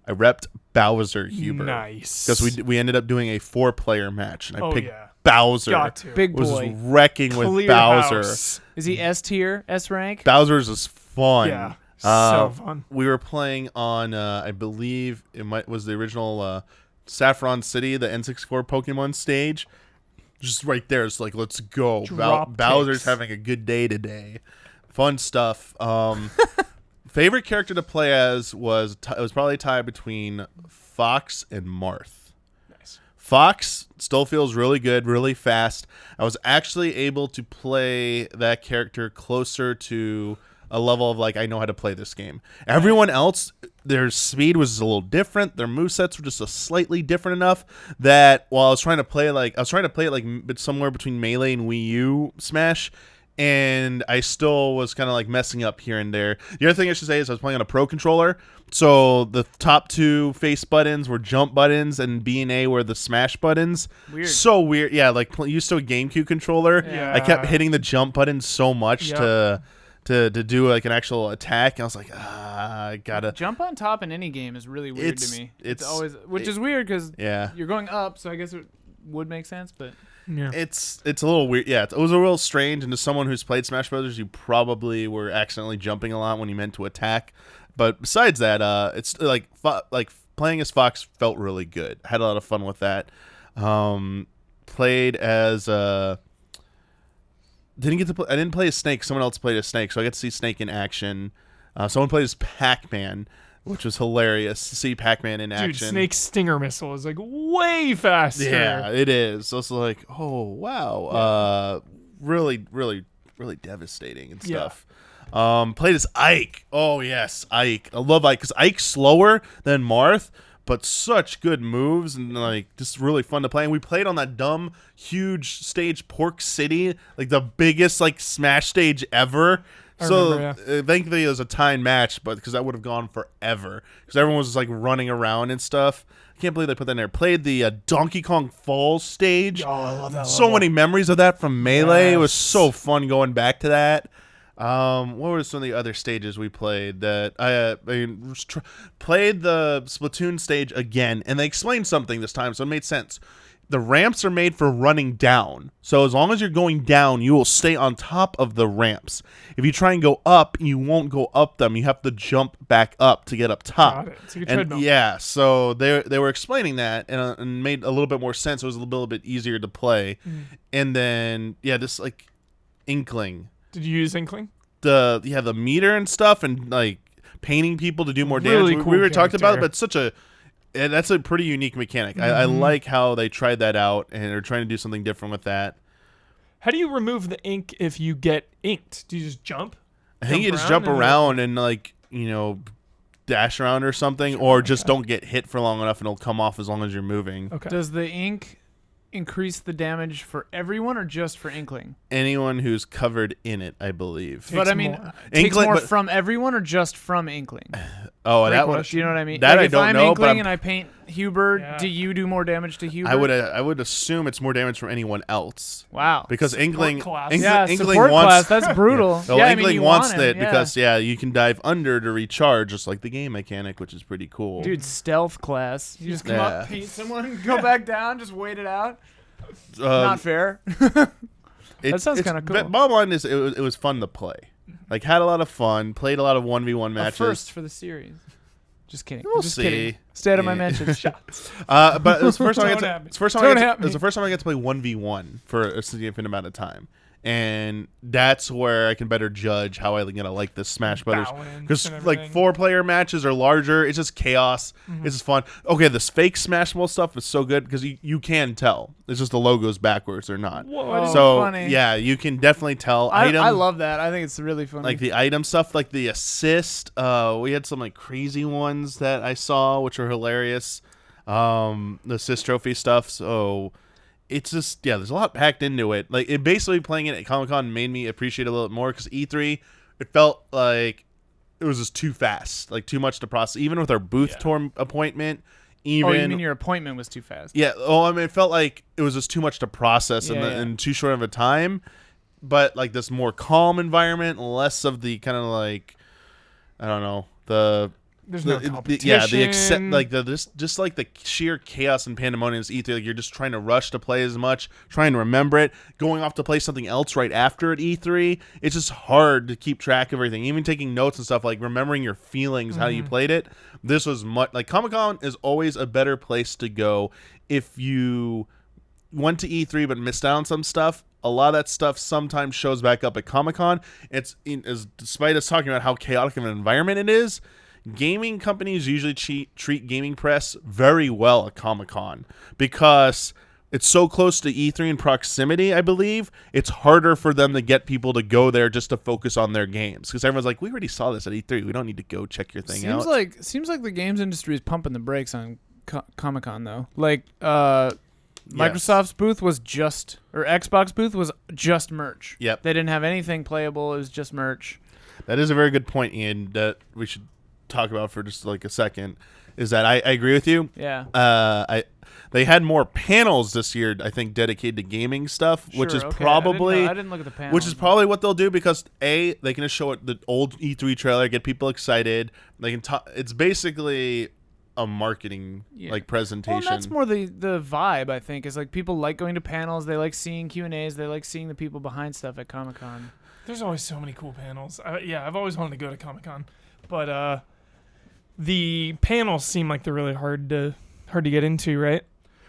I repped Bowser Huber. Nice. Because we ended up doing a 4-player match, and I Oh, picked yeah. Bowser. Got to. Big Was boy. wrecking with Clear Bowser. house. Is he S tier, S rank? Bowser's is fun. Yeah. Uh, So fun. We were playing on, I believe was the original Saffron City, the N64 Pokemon stage. Just right there. It's like, let's go. Drop Bowser's kicks. having a good day today. Fun stuff. Favorite character to play as was it was probably a tie between Fox and Marth. Nice. Fox still feels really good, really fast. I was actually able to play that character closer to a level of like, I know how to play this game. Everyone else, their speed was a little different. Their movesets were just a slightly different enough that while I was trying to play it like somewhere between Melee and Wii U Smash, and I still was kind of like messing up here and there. The other thing I should say is I was playing on a Pro controller, so the top two face buttons were jump buttons and B and A were the smash buttons. Weird. So weird. Yeah, like used to a GameCube controller. Yeah. I kept hitting the jump button so much Yep. to do like an actual attack. And I was like, I gotta jump on top in any game is really weird to me. It's always, which is weird because you're going up, so I guess it would make sense, but it's a little weird. Yeah, it was a real strange. And to someone who's played Smash Brothers, you probably were accidentally jumping a lot when you meant to attack. But besides that, it's like playing as Fox felt really good. Had a lot of fun with that. Played as I didn't play as Snake. Someone else played as Snake, so I got to see Snake in action. Someone played as Pac-Man, which was hilarious to see Pac-Man in action. Dude, Snake's stinger missile is like way faster. Yeah, it is. So it's like, oh wow, really, really, really devastating and stuff. Played as Ike. Oh yes, Ike. I love Ike because Ike's slower than Marth, but such good moves and like just really fun to play. And we played on that dumb, huge stage, Pork City, like the biggest like Smash stage ever. Thankfully it was a timed match, but because that would have gone forever because everyone was just like running around and stuff. I can't believe they put that in there. Played the Donkey Kong Falls stage. Oh, I love that. So many memories of that from Melee. Yes. It was so fun going back to that. What were some of the other stages we played? That I played the Splatoon stage again, and they explained something this time, so it made sense. The ramps are made for running down, so as long as you're going down, you will stay on top of the ramps. If you try and go up, you won't go up them. You have to jump back up to get up top. Got it. It's like a treadmill. Yeah, so they were explaining that and made a little bit more sense. It was a little bit easier to play, and then just like Inkling. Did you use Inkling? The meter and stuff and like painting people to do more really damage. Cool we were talking about it, character. but that's a pretty unique mechanic. I like how they tried that out and are trying to do something different with that. How do you remove the ink if you get inked? Do you just jump? I think you just jump around and like, dash around or something, or just don't get hit for long enough and it'll come off as long as you're moving. Okay. Does the ink increase the damage for everyone or just for Inkling? Anyone who's covered in it, I believe. But I mean, takes more from everyone or just from Inkling? Oh, that one. Do you know what I mean? That like I don't if know. I'm Inkling and I paint Huber, do you do more damage to Huber? I would assume it's more damage from anyone else. Wow. Because Inkling support wants class, that's brutal. Well, Inkling wants that because you can dive under to recharge, just like the game mechanic, which is pretty cool. Dude, stealth class. You just come up, paint someone, go back down, just wait it out. Not fair. That sounds kind of cool. Bottom line is, it was fun to play. Like, had a lot of fun. Played a lot of 1v1 matches. First for the series. Just kidding. We'll just see. Kidding. Stay out of my mentions. But it was the first time I got to play 1v1 for a significant amount of time. And that's where I can better judge how I'm gonna like this Smash Brothers, because like 4-player matches are larger. It's just chaos. It's just fun. Okay, this fake Smash Ball stuff is so good because you can tell. It's just the logo's backwards or not. Whoa, so funny. Yeah, you can definitely tell. I love that. I think it's really funny. Like the item stuff, like the assist. We had some like crazy ones that I saw, which are hilarious. The assist trophy stuff. So. It's just, there's a lot packed into it. Like, it basically playing it at Comic-Con made me appreciate it a little bit more because E3, it felt like it was just too fast, like too much to process. Even with our booth tour appointment, you mean your appointment was too fast? Yeah. Oh, I mean, it felt like it was just too much to process in too short of a time. But like this more calm environment, less of the kind of like, I don't know, there's no competition. Just like the sheer chaos and pandemonium is E3. Like you're just trying to rush to play as much, trying to remember it, going off to play something else right after at E3. It's just hard to keep track of everything. Even taking notes and stuff, like remembering your feelings, how you played it. This was much like Comic-Con is always a better place to go if you went to E3 but missed out on some stuff. A lot of that stuff sometimes shows back up at Comic-Con. Despite us talking about how chaotic of an environment it is. Gaming companies usually treat gaming press very well at Comic-Con because it's so close to E3 in proximity, I believe. It's harder for them to get people to go there just to focus on their games because everyone's like, we already saw this at E3. We don't need to go check your thing out. Seems like the games industry is pumping the brakes on Comic-Con, though. Like, Microsoft's booth was or Xbox booth was just merch. Yep. They didn't have anything playable. It was just merch. That is a very good point, Ian, that we should talk about for just like a second, is that I agree with you. Yeah. They had more panels this year, I think, dedicated to gaming stuff, which is Sure, okay. probably I didn't look at the panel. which is probably what they'll do because they can just show it the old E3 trailer, get people excited. They can it's basically a marketing like presentation. Well, that's more the vibe, I think, is like people like going to panels, they like seeing Q&As, they like seeing the people behind stuff at Comic-Con. There's always so many cool panels. I've always wanted to go to Comic-Con, but the panels seem like they're really hard to get into, right?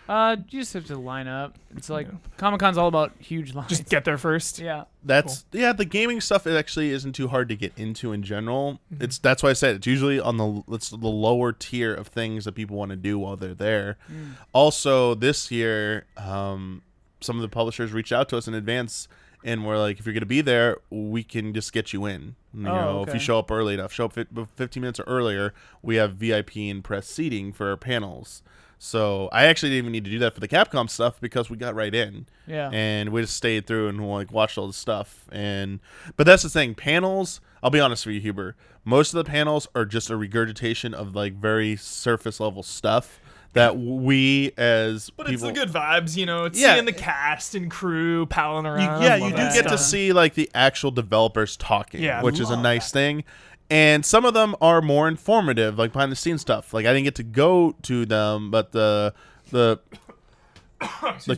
You just have to line up. It's like Comic-Con's all about huge lines. Just get there first. Yeah. That's the gaming stuff. It actually isn't too hard to get into in general. That's why I said it's usually on the lower tier of things that people want to do while they're there. Also, this year, some of the publishers reached out to us in advance and we're like, if you're gonna be there, we can just get you in. You know, if you show up early enough, show up 15 minutes or earlier, we have VIP and press seating for our panels. So I actually didn't even need to do that for the Capcom stuff because we got right in. Yeah. And we just stayed through and like watched all the stuff. But that's the thing. Panels, I'll be honest with you, Huber. Most of the panels are just a regurgitation of like very surface level stuff that we as But people, it's the good vibes, you know. It's seeing the cast and crew palling around. you do get to see like the actual developers talking, which is a nice thing. And some of them are more informative, like behind the scenes stuff. Like I didn't get to go to them, but the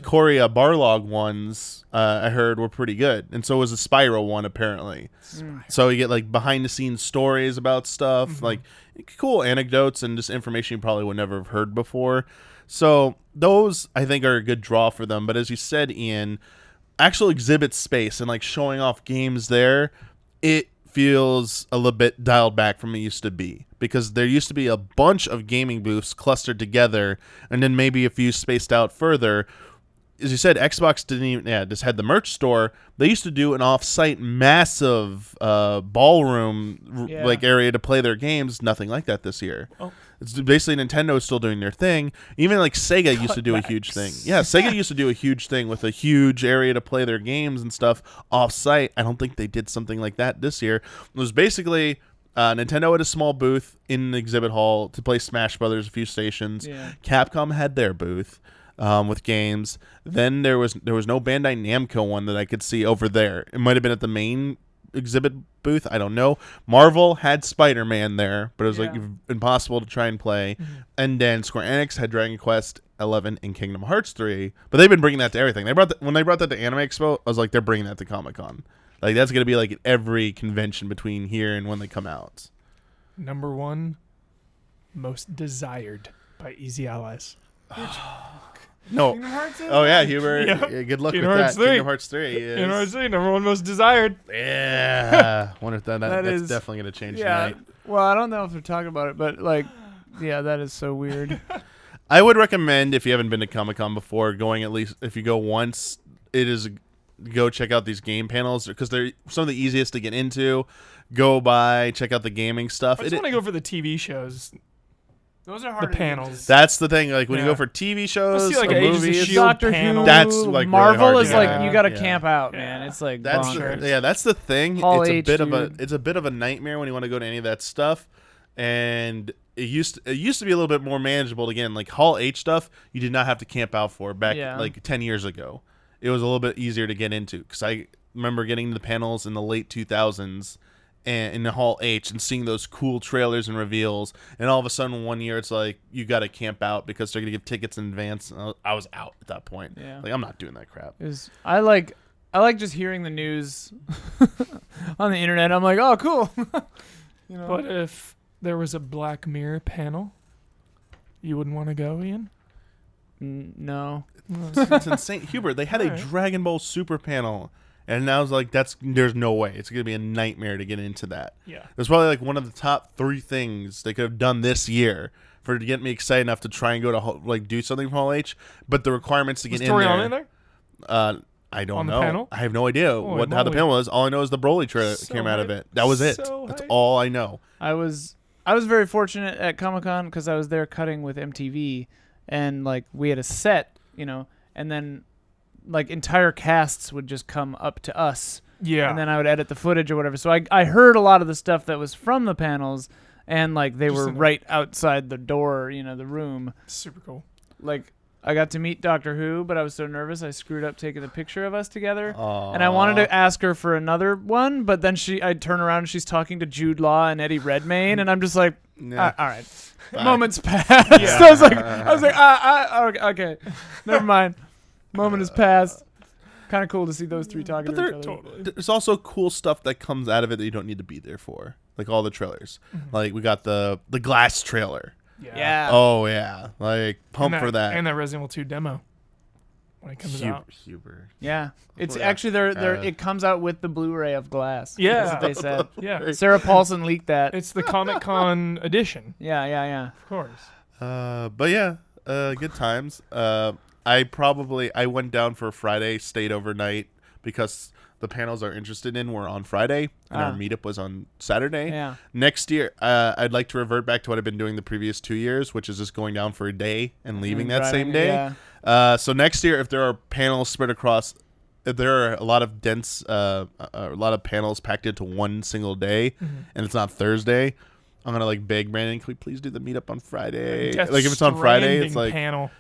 Korea Barlog ones I heard were pretty good, and so was the Spyro one apparently. So you get like behind the scenes stories about stuff, like cool anecdotes and just information you probably would never have heard before. So those I think are a good draw for them. But as you said, Ian, actual exhibit space and like showing off games there, it feels a little bit dialed back from it used to be, because there used to be a bunch of gaming booths clustered together and then maybe a few spaced out further. As you said, Xbox didn't even just had the merch store. They used to do an off-site massive ballroom like area to play their games. Nothing like that this year. It's basically Nintendo is still doing their thing. Even like Sega used to do a huge thing. Yeah, Sega used to do a huge thing with a huge area to play their games and stuff off-site. I don't think they did something like that this year. It was basically Nintendo had a small booth in the exhibit hall to play Smash Brothers, a few stations. Yeah. Capcom had their booth with games. Then there was no Bandai Namco one that I could see over there. It might have been at the main exhibit booth. I don't know. Marvel had Spider-Man there, but it was like impossible to try and play. And then Square Enix had Dragon Quest 11 and Kingdom Hearts 3, but they've been bringing that to everything. When they brought that to Anime Expo, I was like, they're bringing that to Comic-Con. Like that's gonna be like at every convention between here and when they come out. Number one, most desired by Easy Allies. No. Oh yeah, Huber. Yep. Yeah, good luck Kingdom with Hearts that. 3. Kingdom Hearts 3. Is... Kingdom Hearts 3, number one most desired. Yeah. Wonder if that's definitely gonna change tonight. Well, I don't know if they're talking about it, but like, yeah, that is so weird. I would recommend, if you haven't been to Comic-Con before, going at least if you go once. Go check out these game panels because they're some of the easiest to get into. Go by, check out the gaming stuff. I just want to go for the TV shows. Those are hard. The panels. That's the thing. Like when you go for TV shows like or Agents of movies, Shield Doctor panel. Who, that's like Marvel really hard is to like get. you got to camp out, man. It's like that's bonkers. that's the thing. Hall It's H, a bit of a nightmare when you want to go to any of that stuff. And it used to be a little bit more manageable. Again, like Hall H stuff, you did not have to camp out for back like 10 years ago. It was a little bit easier to get into because I remember getting to the panels in the late 2000s and in the Hall H and seeing those cool trailers and reveals. And all of a sudden, one year, it's like you got to camp out because they're going to give tickets in advance. And I was out at that point. Yeah. Like, I'm not doing that crap. I like just hearing the news on the internet. I'm like, oh, cool. You know? But if there was a Black Mirror panel, you wouldn't want to go, Ian? No. It's insane. Hubert, they had a Dragon Ball Super panel, and I was like, there's no way. It's going to be a nightmare to get into that. Yeah. It was probably like one of the top 3 things they could have done this year to get me excited enough to try and go to like do something from Hall H, but the requirements to get in there. In there? I don't on know. The panel? I have no idea how the panel was. All I know is the Broly trailer came out of it. That was it. That's all I know. I was very fortunate at Comic-Con because I was there cutting with MTV, and like we had a set, you know, and then like entire casts would just come up to us. Yeah. And then I would edit the footage or whatever. So I heard a lot of the stuff that was from the panels, and like they were right outside the door, you know, the room. Super cool. Like I got to meet Doctor Who, but I was so nervous I screwed up taking the picture of us together. Aw. And I wanted to ask her for another one, but then I turn around and she's talking to Jude Law and Eddie Redmayne, and I'm just like, Yeah. all right. Bye. Moments passed. Yeah. I was like, okay, never mind. Moment has passed. Kind of cool to see those three talking But to each other. Totally. There's also cool stuff that comes out of it that you don't need to be there for, like all the trailers. Like we got the Glass trailer. Yeah. Oh yeah, like pump for that. And that Resident Evil 2 demo when it comes out. Huber. Yeah. It's Yeah. actually it comes out with the Blu-ray of Glass. Yeah. That's what they said. Yeah. Sarah Paulson leaked that. It's the Comic-Con edition, Yeah. of course. But yeah, good times. I went down for Friday, stayed overnight because the panels are interested in were on Friday and our meetup was on Saturday. Yeah. Next year, I'd like to revert back to what I've been doing the previous 2 years, which is just going down for a day and leaving that same day. Yeah. So next year, if there are panels spread across, if there are a lot of a lot of panels packed into one single day, and it's not Thursday, I'm gonna like beg Brandon, can we please do the meetup on Friday? Death Like if it's on Friday, it's Stranding like panel.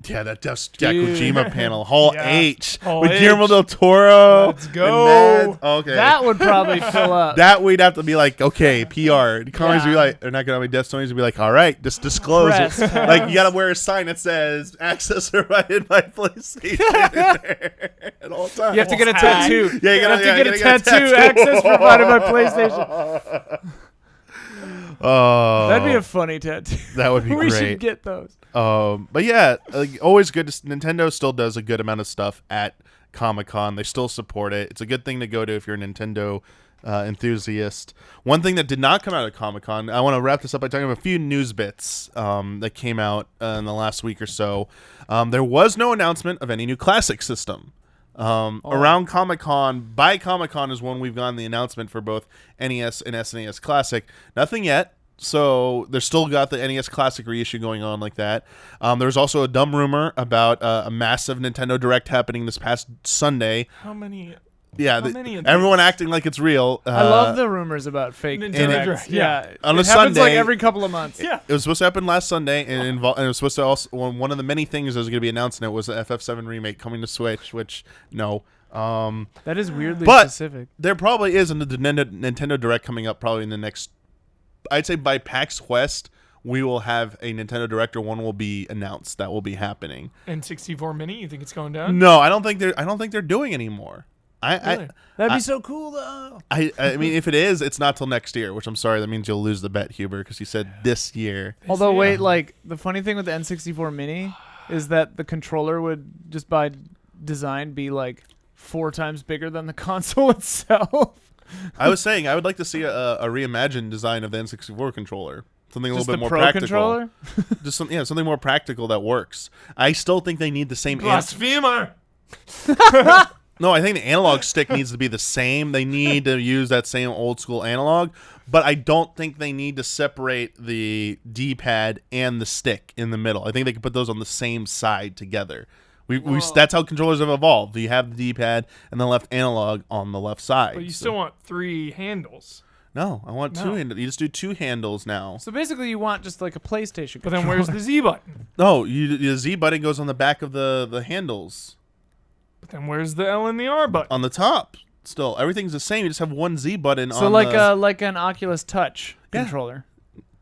yeah, that Death Dude. Kojima panel, Hall Yeah. H Hall with H. Guillermo del Toro. Let's and go. Mads. Okay, That would probably fill up. that we'd have to be like, okay, PR. The comments would be Yeah. like, they're not gonna be Death Stonys would be like, all right, just disclose it. Press Like you gotta wear a sign that says access provided by PlayStation at all times. You have to get a Hat. tattoo. Yeah, you have gotta to get a get tattoo. Access provided by PlayStation. Oh, That'd be a funny tattoo. that would be We great. should get those. But yeah, like, always good. Nintendo still does a good amount of stuff at Comic-Con. They still support it. It's a good thing to go to if you're a Nintendo enthusiast. One thing that did not come out of Comic-Con, I want to wrap this up by talking about a few news bits that came out in the last week or so. There was no announcement of any new classic system. Around Comic-Con, by Comic-Con is when we've gotten the announcement for both NES and SNES Classic. Nothing yet. So they're still got the NES Classic reissue going on like that. There was also a dumb rumor about a massive Nintendo Direct happening this past Sunday. How many? Yeah, How many of everyone acting like it's real. I love the rumors about fake Nintendo Directs. Direct, Yeah. On it a happens like Sunday- every couple of months. Yeah. It was supposed to happen last Sunday, and, and it was supposed to also one of the many things that was going to be announced in it was the FF7 remake coming to Switch. Which no, That is weirdly But- specific. there probably is a Nintendo Direct coming up probably in the next. I'd say by PAX West we will have a Nintendo Direct, or one will be announced that will be happening. N64 Mini. You think it's going down? No, I don't think they're doing anymore. Really? That'd be so cool, though. I mean, if it is, it's not till next year, which I'm sorry, that means you'll lose the bet, Huber, because you said this year. Although, Yeah. wait, like, the funny thing with the N64 Mini is that the controller would, just by design, be, like, 4 times bigger than the console itself. I was saying I would like to see a reimagined design of the N64 controller. Something a Just little bit the more Pro practical. controller? Just something more practical that works. I still think they need the same. Blasphemer. No, I think the analog stick needs to be the same. They need to use that same old school analog, but I don't think they need to separate the D-pad and the stick in the middle. I think they can put those on the same side together. That's how controllers have evolved. You have the D-pad and the left analog on the left side. But you So- still want 3 handles. no, I want two No. handles. You just do 2 handles now. So basically, you want just like a PlayStation But controller. then where's the Z button? No, the Z button goes on the back of the handles. But then where's the L and the R button? On the top, still everything's the same. You just have one Z button. So on like the, like an Oculus Touch Yeah. controller.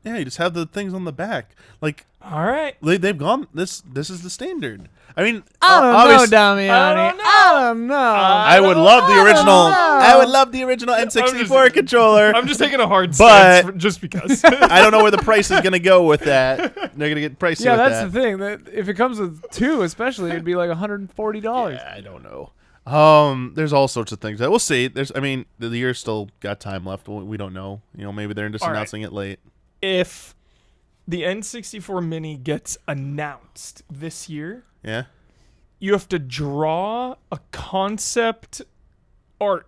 yeah, you just have the things on the back. Like All right. they've gone. This is the standard. I mean, I don't know, obviously, Damiani. I don't know. I don't know. I would love the original. know. I would love the original N64 controller. I'm just taking a hard But- stance just because. I don't know where the price is gonna go with that. They're gonna get pricey Yeah, with that's that. the thing. That if it comes with 2, especially, it'd be like $140. Yeah, I don't know. There's all sorts of things that we'll see. I mean, the year's still got time left. We don't know. You know, maybe they're just All right. announcing it late. If the N64 Mini gets announced this year, Yeah. you have to draw a concept art.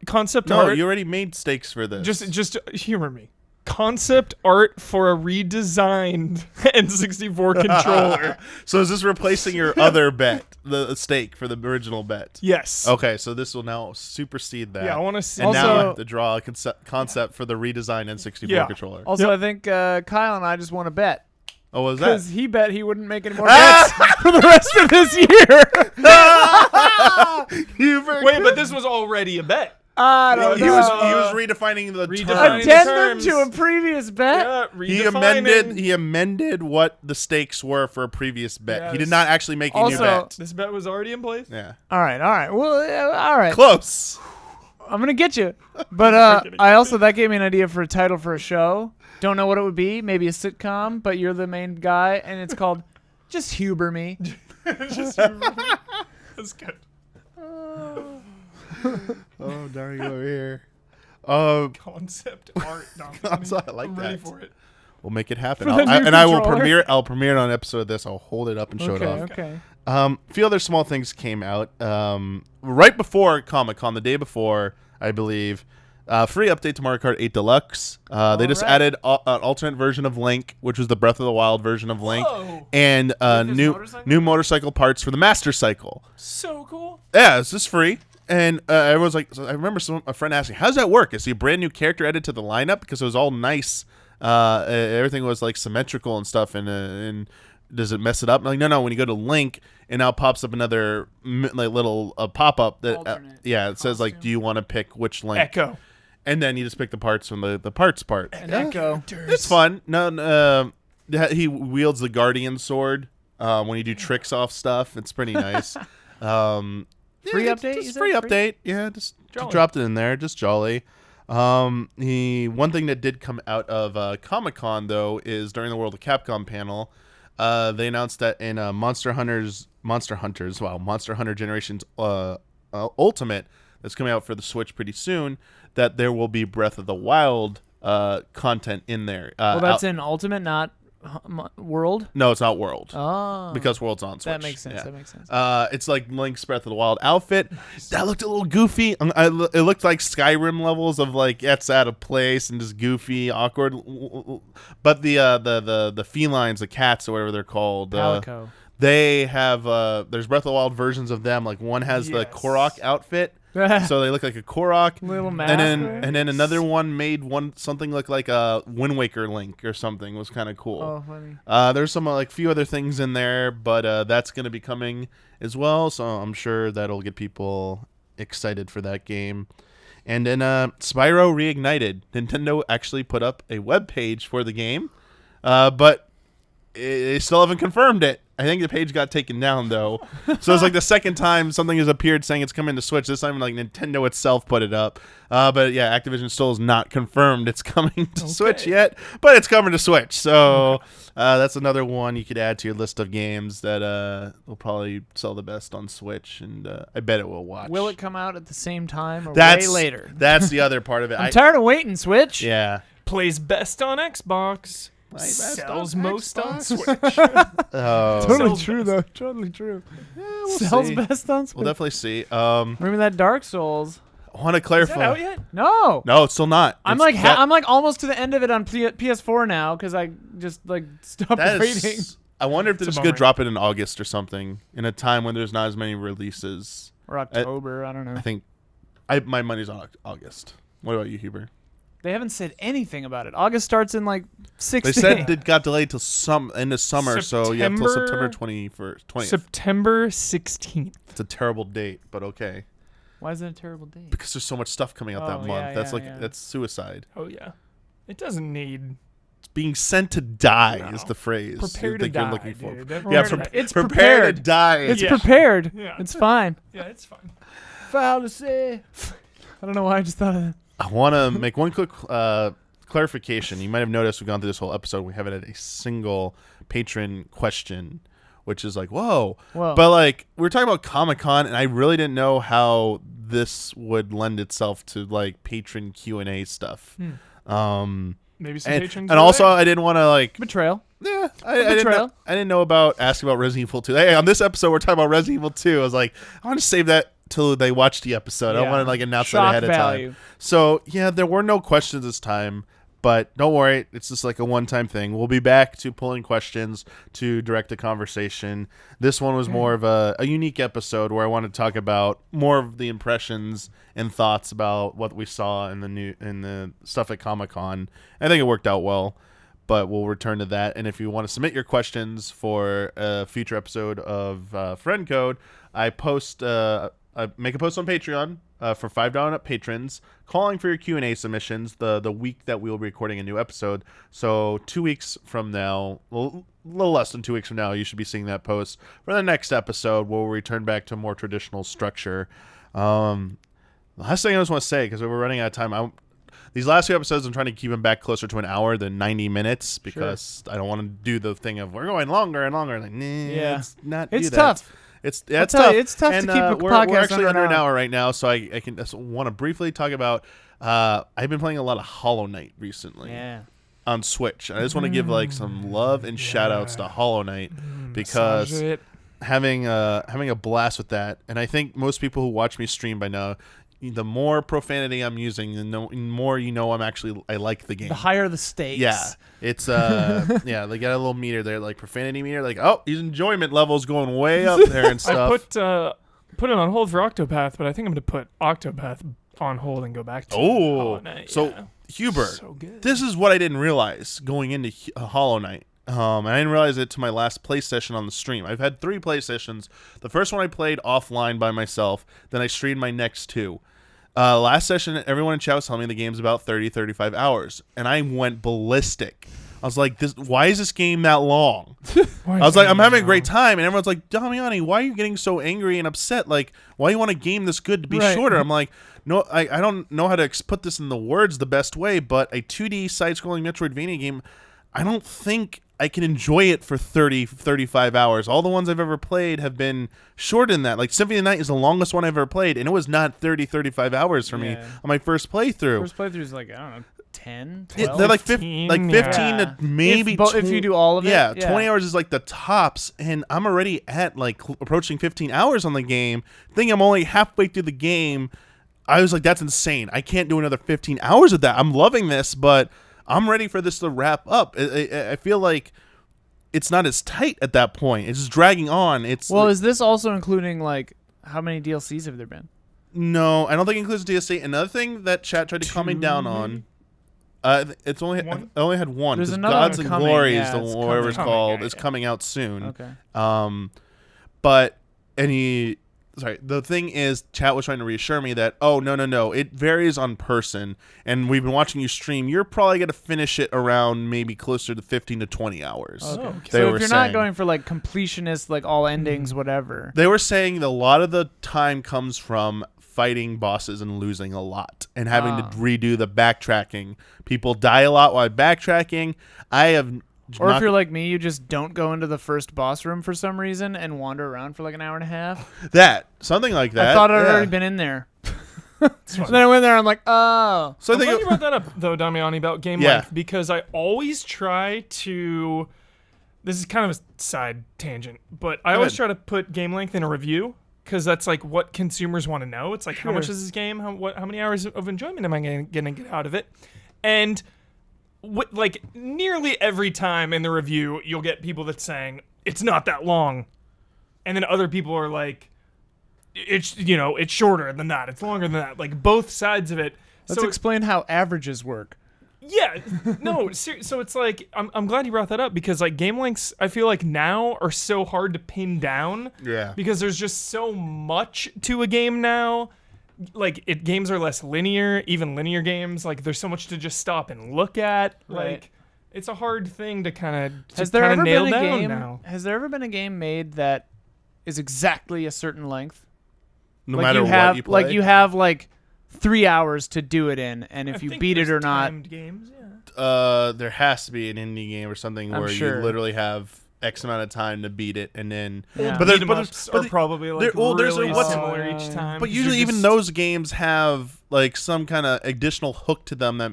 No, art. you already made stakes for this. Just humor me. Concept art for a redesigned N64 controller. So is this replacing your other bet, the stake for the original bet? Yes. Okay, so this will now supersede that. Yeah, I want to see. And now I Also- have to draw a concept for the redesigned N64 Yeah. controller. Also, Yep. I think Kyle and I just want to bet. Oh, what was Because that? he bet he wouldn't make any more bets for the rest of this year. Wait, but this was already a bet. I don't He know. was redefining the Redefining term. the Addendum terms. to a previous bet. Yeah, He amended what the stakes were for a previous bet. He did Yes. not actually make a new Also- bet. This bet was already in place. Yeah. All right. Well, all right. Close. I'm gonna get you. But I also that gave me an idea for a title for a show. Don't know what it would be. Maybe a sitcom, but you're the main guy, and it's called Just Huber Me. That's good. Oh, darn you over here. Concept art. No, I like I'm that. ready for it. We'll make it happen. For the new And I will controller. I'll premiere it on an episode of this. I'll hold it up and show it off. Okay. A few other small things came out. Right before Comic-Con, the day before, I believe. Free update to Mario Kart 8 Deluxe. They just right. added an alternate version of Link, which was the Breath of the Wild version of Link, Whoa. and his new motorcycle? motorcycle parts for the Master Cycle. So cool. Yeah, it's just free. And everyone's like, so I remember a friend asking, "How does that work? Is he a brand new character added to the lineup?" Because it was all nice. Everything was like symmetrical and stuff. And does it mess it up? I'm like, no. When you go to Link, and now it pops up another like little pop up that Alternate it says like, costume. "Do you want to pick which Link?" Echo. And then you just pick the parts from the parts part. An Echo. It's fun. No, he wields the Guardian sword when you do tricks off stuff. It's pretty nice. Free Yeah, update, you Just said? free Free? update. Yeah, just Jolly. dropped it in there. Just jolly. One thing that did come out of Comic-Con though is during the World of Capcom panel, they announced that in Monster Hunter Generations Ultimate that's coming out for the Switch pretty soon, that there will be Breath of the Wild content in there. Well, that's in Ultimate, not World. No, it's not World. Oh, Because World's on Switch. that makes sense. Yeah. That makes sense. It's like Link's Breath of the Wild outfit. That looked a little goofy. It looked like Skyrim levels of like it's out of place and just goofy, awkward. But the felines, the cats or whatever they're called, Palico. they have there's Breath of the Wild versions of them. Like one has the Yes. Korok outfit. So they look like a Korok, Little and mask. then another one made something look like a Wind Waker Link or something. It was kind of cool. Oh, funny. There's some like few other things in there, but that's going to be coming as well. So I'm sure that'll get people excited for that game. And then Spyro Reignited. Nintendo actually put up a web page for the game, but they still haven't confirmed it. I think the page got taken down though. So it's like the second time something has appeared saying it's coming to Switch. This time like Nintendo itself put it up. But yeah, Activision still is not confirmed it's coming to Switch yet, but it's coming to Switch. So that's another one you could add to your list of games that will probably sell the best on Switch, and I bet it will watch. Will it come out at the same time or That's way later? That's the other part of it. I'm tired of waiting, Switch. Yeah. Plays best on Xbox. Plays best Sells on most on Xbox. Switch. Oh. Totally Sells true, best. though. Totally true. We'll Sells see. best on Switch. We'll definitely see. Remember that Dark Souls? I want to Is clarify. that out yet? No. No, it's still not. I'm It's like that- I'm like almost to the end of it on PS4 now because I just like stopped that waiting. is, I wonder if they're It's a just gonna bummer. drop it in August or something in a time when there's not as many releases. Or October, I don't know. I think my money's on August. What about you, Huber? They haven't said anything about it. August starts in like 6 They days. said it got delayed till end of summer, so yeah, until September September 21st, 20th. September 16th. It's a terrible date, but okay, Why is it a terrible date? because there's so much stuff coming out that Oh, month. yeah, That's yeah, like yeah. that's suicide. Oh yeah. It doesn't need It's being sent to die No. is the phrase. prepare you to think you're die, looking for. dude. Yeah, Prepare to die. It's prepare to prepared. die. It's Yeah. prepared. Yeah. It's fine. Yeah, it's fine. Fallacy. I don't know why I just thought of that. I want to make one quick clarification. You might have noticed we've gone through this whole episode. We haven't had a single patron question, which is like, whoa. Whoa. But like, we were talking about Comic-Con, and I really didn't know how this would lend itself to like patron Q&A stuff. Maybe some And, patrons. and were also, there. I didn't want to like. Betrayal. Yeah, I Betrayal. didn't know about asking about Resident Evil 2. Hey, on this episode, we're talking about Resident Evil 2. I was like, I want to save that till they watch the episode. I Yeah. want to like announce Shock that ahead of value. time. So yeah, there were no questions this time, but don't worry, it's just like a one-time thing. We'll be back to pulling questions to direct the conversation. This one was more of a unique episode where I wanted to talk about more of the impressions and thoughts about what we saw in the stuff at Comic-Con. I think it worked out well. but we'll return to that. And if you want to submit your questions for a future episode of Friend Code, I make a post on Patreon for $5 and up patrons calling for your Q&A submissions the week that we will be recording a new episode. So 2 weeks from now, a little less than 2 weeks from now, you should be seeing that post for the next episode where we'll return back to a more traditional structure. Last thing I just want to say, because we're running out of time, these last two episodes, I'm trying to keep them back closer to an hour than 90 minutes because I don't want to do the thing of we're going longer and longer. Like, let's not do that. It's tough. It's tough. It's tough and, to keep a we're podcast actually under under an an hour right now, so I can just want to briefly talk about. I've been playing a lot of Hollow Knight recently on Switch. I just want to give some love and shout outs to Hollow Knight because having a blast with that. And I think most people who watch me stream by now, the more profanity I'm using, the more I like the game. The higher the stakes. Yeah. It's they got a little meter there, like profanity meter, like his enjoyment level's going way up there and stuff. I put it on hold for Octopath, but I think I'm gonna put Octopath on hold and go back to Hollow Knight. So Hubert, so good. This is what I didn't realize going into Hollow Knight. I didn't realize it to my last play session on the stream. I've had 3 play sessions. The first one I played offline by myself. Then I streamed my next 2. Last session, everyone in chat was telling me the game's about 30-35 hours, and I went ballistic. I was like, why is this game that long? I was like, I'm having a great time, and everyone's like, Damiani, why are you getting so angry and upset? Like, why do you want a game this good to be shorter? I'm like, no, I don't know how to put this in the words the best way, but a 2D side-scrolling Metroidvania game, I don't think I can enjoy it for 30-35 hours. All the ones I've ever played have been shorter than that. Like Symphony of the Night is the longest one I've ever played, and it was not 30-35 hours for me on my first playthrough. First playthrough is like, I don't know, 10, 12? They're like 15 to maybe if you do all of it. Yeah, 20 hours is like the tops, and I'm already at like approaching 15 hours on the game. I think I'm only halfway through the game. I was like, that's insane. I can't do another 15 hours of that. I'm loving this, but I'm ready for this to wrap up. I feel like it's not as tight at that point. It's just dragging on. Is this also including like how many DLCs have there been? No, I don't think it includes DLC. Another thing that chat tried to calm me down on. It's only I only had one. There's another Gods one and coming. Glories, Yeah, whatever it's called, is coming out soon. Okay. The thing is, chat was trying to reassure me that, no, it varies on person, and we've been watching you stream. You're probably going to finish it around maybe closer to 15 to 20 hours. Okay. So if you're not going for like completionist, like all endings, whatever. They were saying that a lot of the time comes from fighting bosses and losing a lot and having to redo the backtracking. People die a lot while backtracking. Or if you're like me, you just don't go into the first boss room for some reason and wander around for like an hour and a half. Something like that. I thought I'd already been in there. So then I went there, I'm like, oh. So I'm glad you brought that up, though, Damiani, about game length, because I always try to... This is kind of a side tangent, but I always try to put game length in a review, because that's like what consumers want to know. It's like, how much is this game? How many hours of enjoyment am I going to get out of it? And... like nearly every time in the review, you'll get people that's saying it's not that long, and then other people are like, it's shorter than that, it's longer than that. Like both sides of it. Let's explain how averages work. Yeah, no. So it's like I'm glad you brought that up because like game lengths, I feel like now are so hard to pin down. Yeah. Because there's just so much to a game now. Like games are less linear, even linear games. Like there's so much to just stop and look at. Right. Like it's a hard thing to kind of nail down game, now. Has there ever been a game made that is exactly a certain length? No matter what you play? Like you have like 3 hours to do it in, and if you beat it or not. Timed games, yeah. There has to be an indie game or something where you literally have X amount of time to beat it, and then but there's probably like really similar each time. But usually even those games have like some kind of additional hook to them that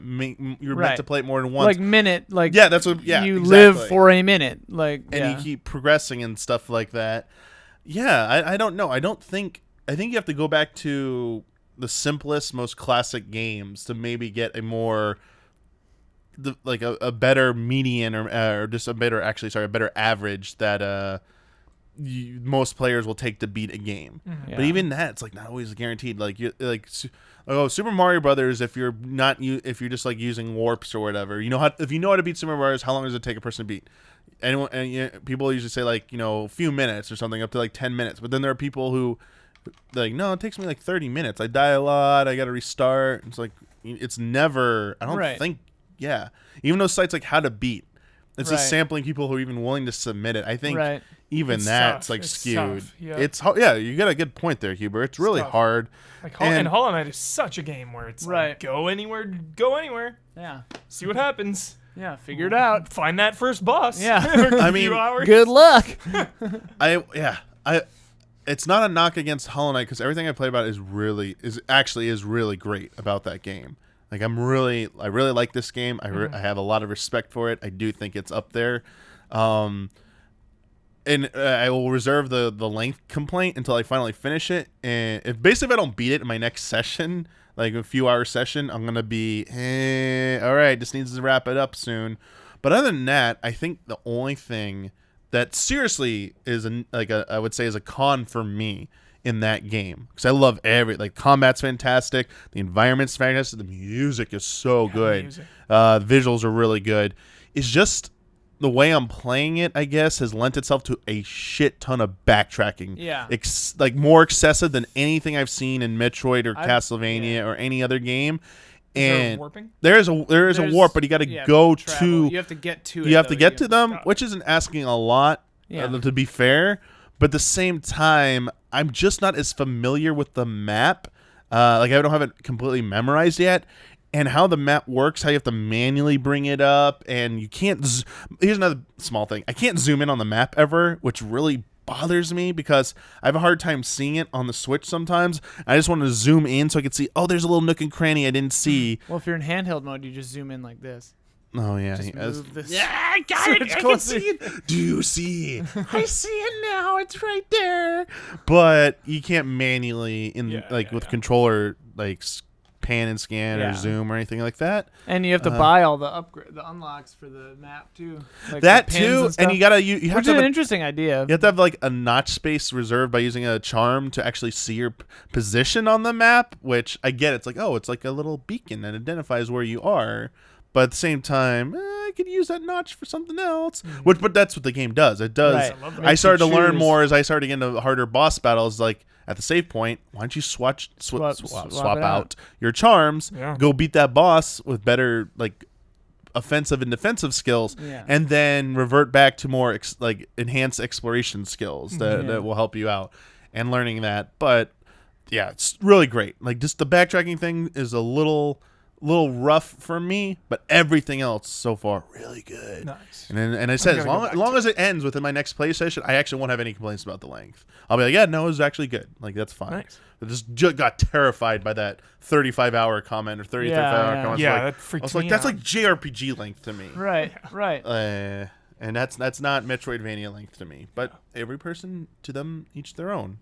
you're meant to play it more than once. Like minute, like that's what you live for a minute, like and you keep progressing and stuff like that. Yeah, I don't know. I think you have to go back to the simplest, most classic games to maybe get a more a better median or just a better average that most players will take to beat a game. Mm-hmm. But even that, it's like not always guaranteed. Like Super Mario Brothers, if you're just like using warps or whatever, if you know how to beat Super Mario Brothers, how long does it take a person to beat? People usually say like a few minutes or something, up to like 10 minutes. But then there are people who like, no, it takes me like 30 minutes. I die a lot. I got to restart. It's like it's never. I don't think. Yeah, even those sites like How to Beat, it's just sampling people who are even willing to submit it. I think even that's like skewed. It's you got a good point there, Huber. It's really hard. Like and Hollow Knight is such a game where it's like go anywhere. Yeah, see what happens. Yeah, figure it out. Find that first boss. Yeah, I mean, good luck. It's not a knock against Hollow Knight because everything I play about is really great about that game. Like I really like this game. I have a lot of respect for it. I do think it's up there, and I will reserve the length complaint until I finally finish it. And if I don't beat it in my next session, like a few hour session, I'm gonna be all right. This needs to wrap it up soon. But other than that, I think the only thing that seriously is I would say is a con for me in that game, because I love combat's fantastic, the environment's fantastic, the music is so good, visuals are really good. It's just the way I'm playing it, I guess, has lent itself to a shit ton of backtracking. Yeah, like more excessive than anything I've seen in Metroid or Castlevania or any other game. And there is a warp, but you got to go to. You have to get to. You have to get to them, which isn't asking a lot. To be fair, but at the same time, I'm just not as familiar with the map. Like I don't have it completely memorized yet, and how the map works, how you have to manually bring it up, and you can't. Here's another small thing: I can't zoom in on the map ever, which really bothers me because I have a hard time seeing it on the Switch sometimes. I just want to zoom in so I can see, oh, there's a little nook and cranny I didn't see. Well, if you're in handheld mode, you just zoom in like this. Oh, yeah. Just move this. Yeah, I got it. I can see it. Do you see? I see it now. It's right there. But you can't manually, with controller, like, pan and scan or zoom or anything like that. And you have to buy all the unlocks for the map too. Like that too, and you have which to is have an interesting idea. You have to have like a notch space reserved by using a charm to actually see your position on the map. Which I get, it's like a little beacon that identifies where you are. But at the same time, I could use that notch for something else. But that's what the game does. It does. Right. I started to learn more as I started getting into harder boss battles. Like at the save point, why don't you swap out your charms, go beat that boss with better like offensive and defensive skills, and then revert back to more enhanced exploration skills that will help you out and learning that. But yeah, it's really great. Like just the backtracking thing is a little rough for me, but everything else so far really good. Nice. And I said as long as it ends within my next play session, I actually won't have any complaints about the length. I'll be like, yeah, no, it was actually good. Like that's fine. Nice. I just got terrified by that 35-hour comment or 35-hour comment. Yeah, that freaked me out. I was like, that's like JRPG length to me. Right. And that's not Metroidvania length to me. But every person, to them, each their own.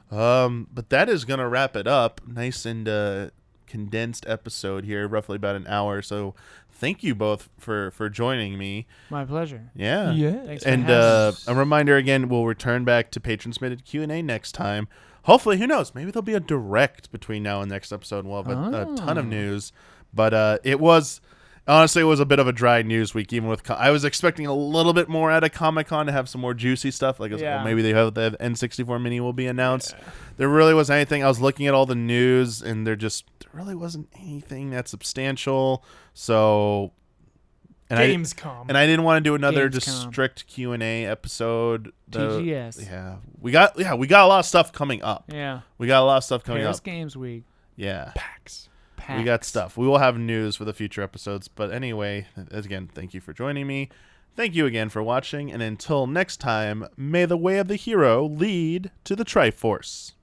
But that is gonna wrap it up. Nice and condensed episode here, roughly about an hour. So thank you both for joining me. My pleasure. Yeah. Thanks and a reminder again, we'll return back to patron submitted Q&A next time. Hopefully, who knows, maybe there'll be a direct between now and next episode. We'll have a ton of news, but it was a bit of a dry news week. Even with I was expecting a little bit more out of Comic-Con to have some more juicy stuff, like maybe the N64 mini will be announced. There really wasn't anything. I was looking at all the news, and there really wasn't anything that substantial. So, and Gamescom. I didn't want to do another strict Q&A episode. TGS. Yeah, we got a lot of stuff coming up. Yeah, we got a lot of stuff coming Paris up. Games Week. Yeah, PAX. We got stuff. We will have news for the future episodes. But anyway, again, thank you for joining me. Thank you again for watching. And until next time, may the way of the hero lead to the Triforce.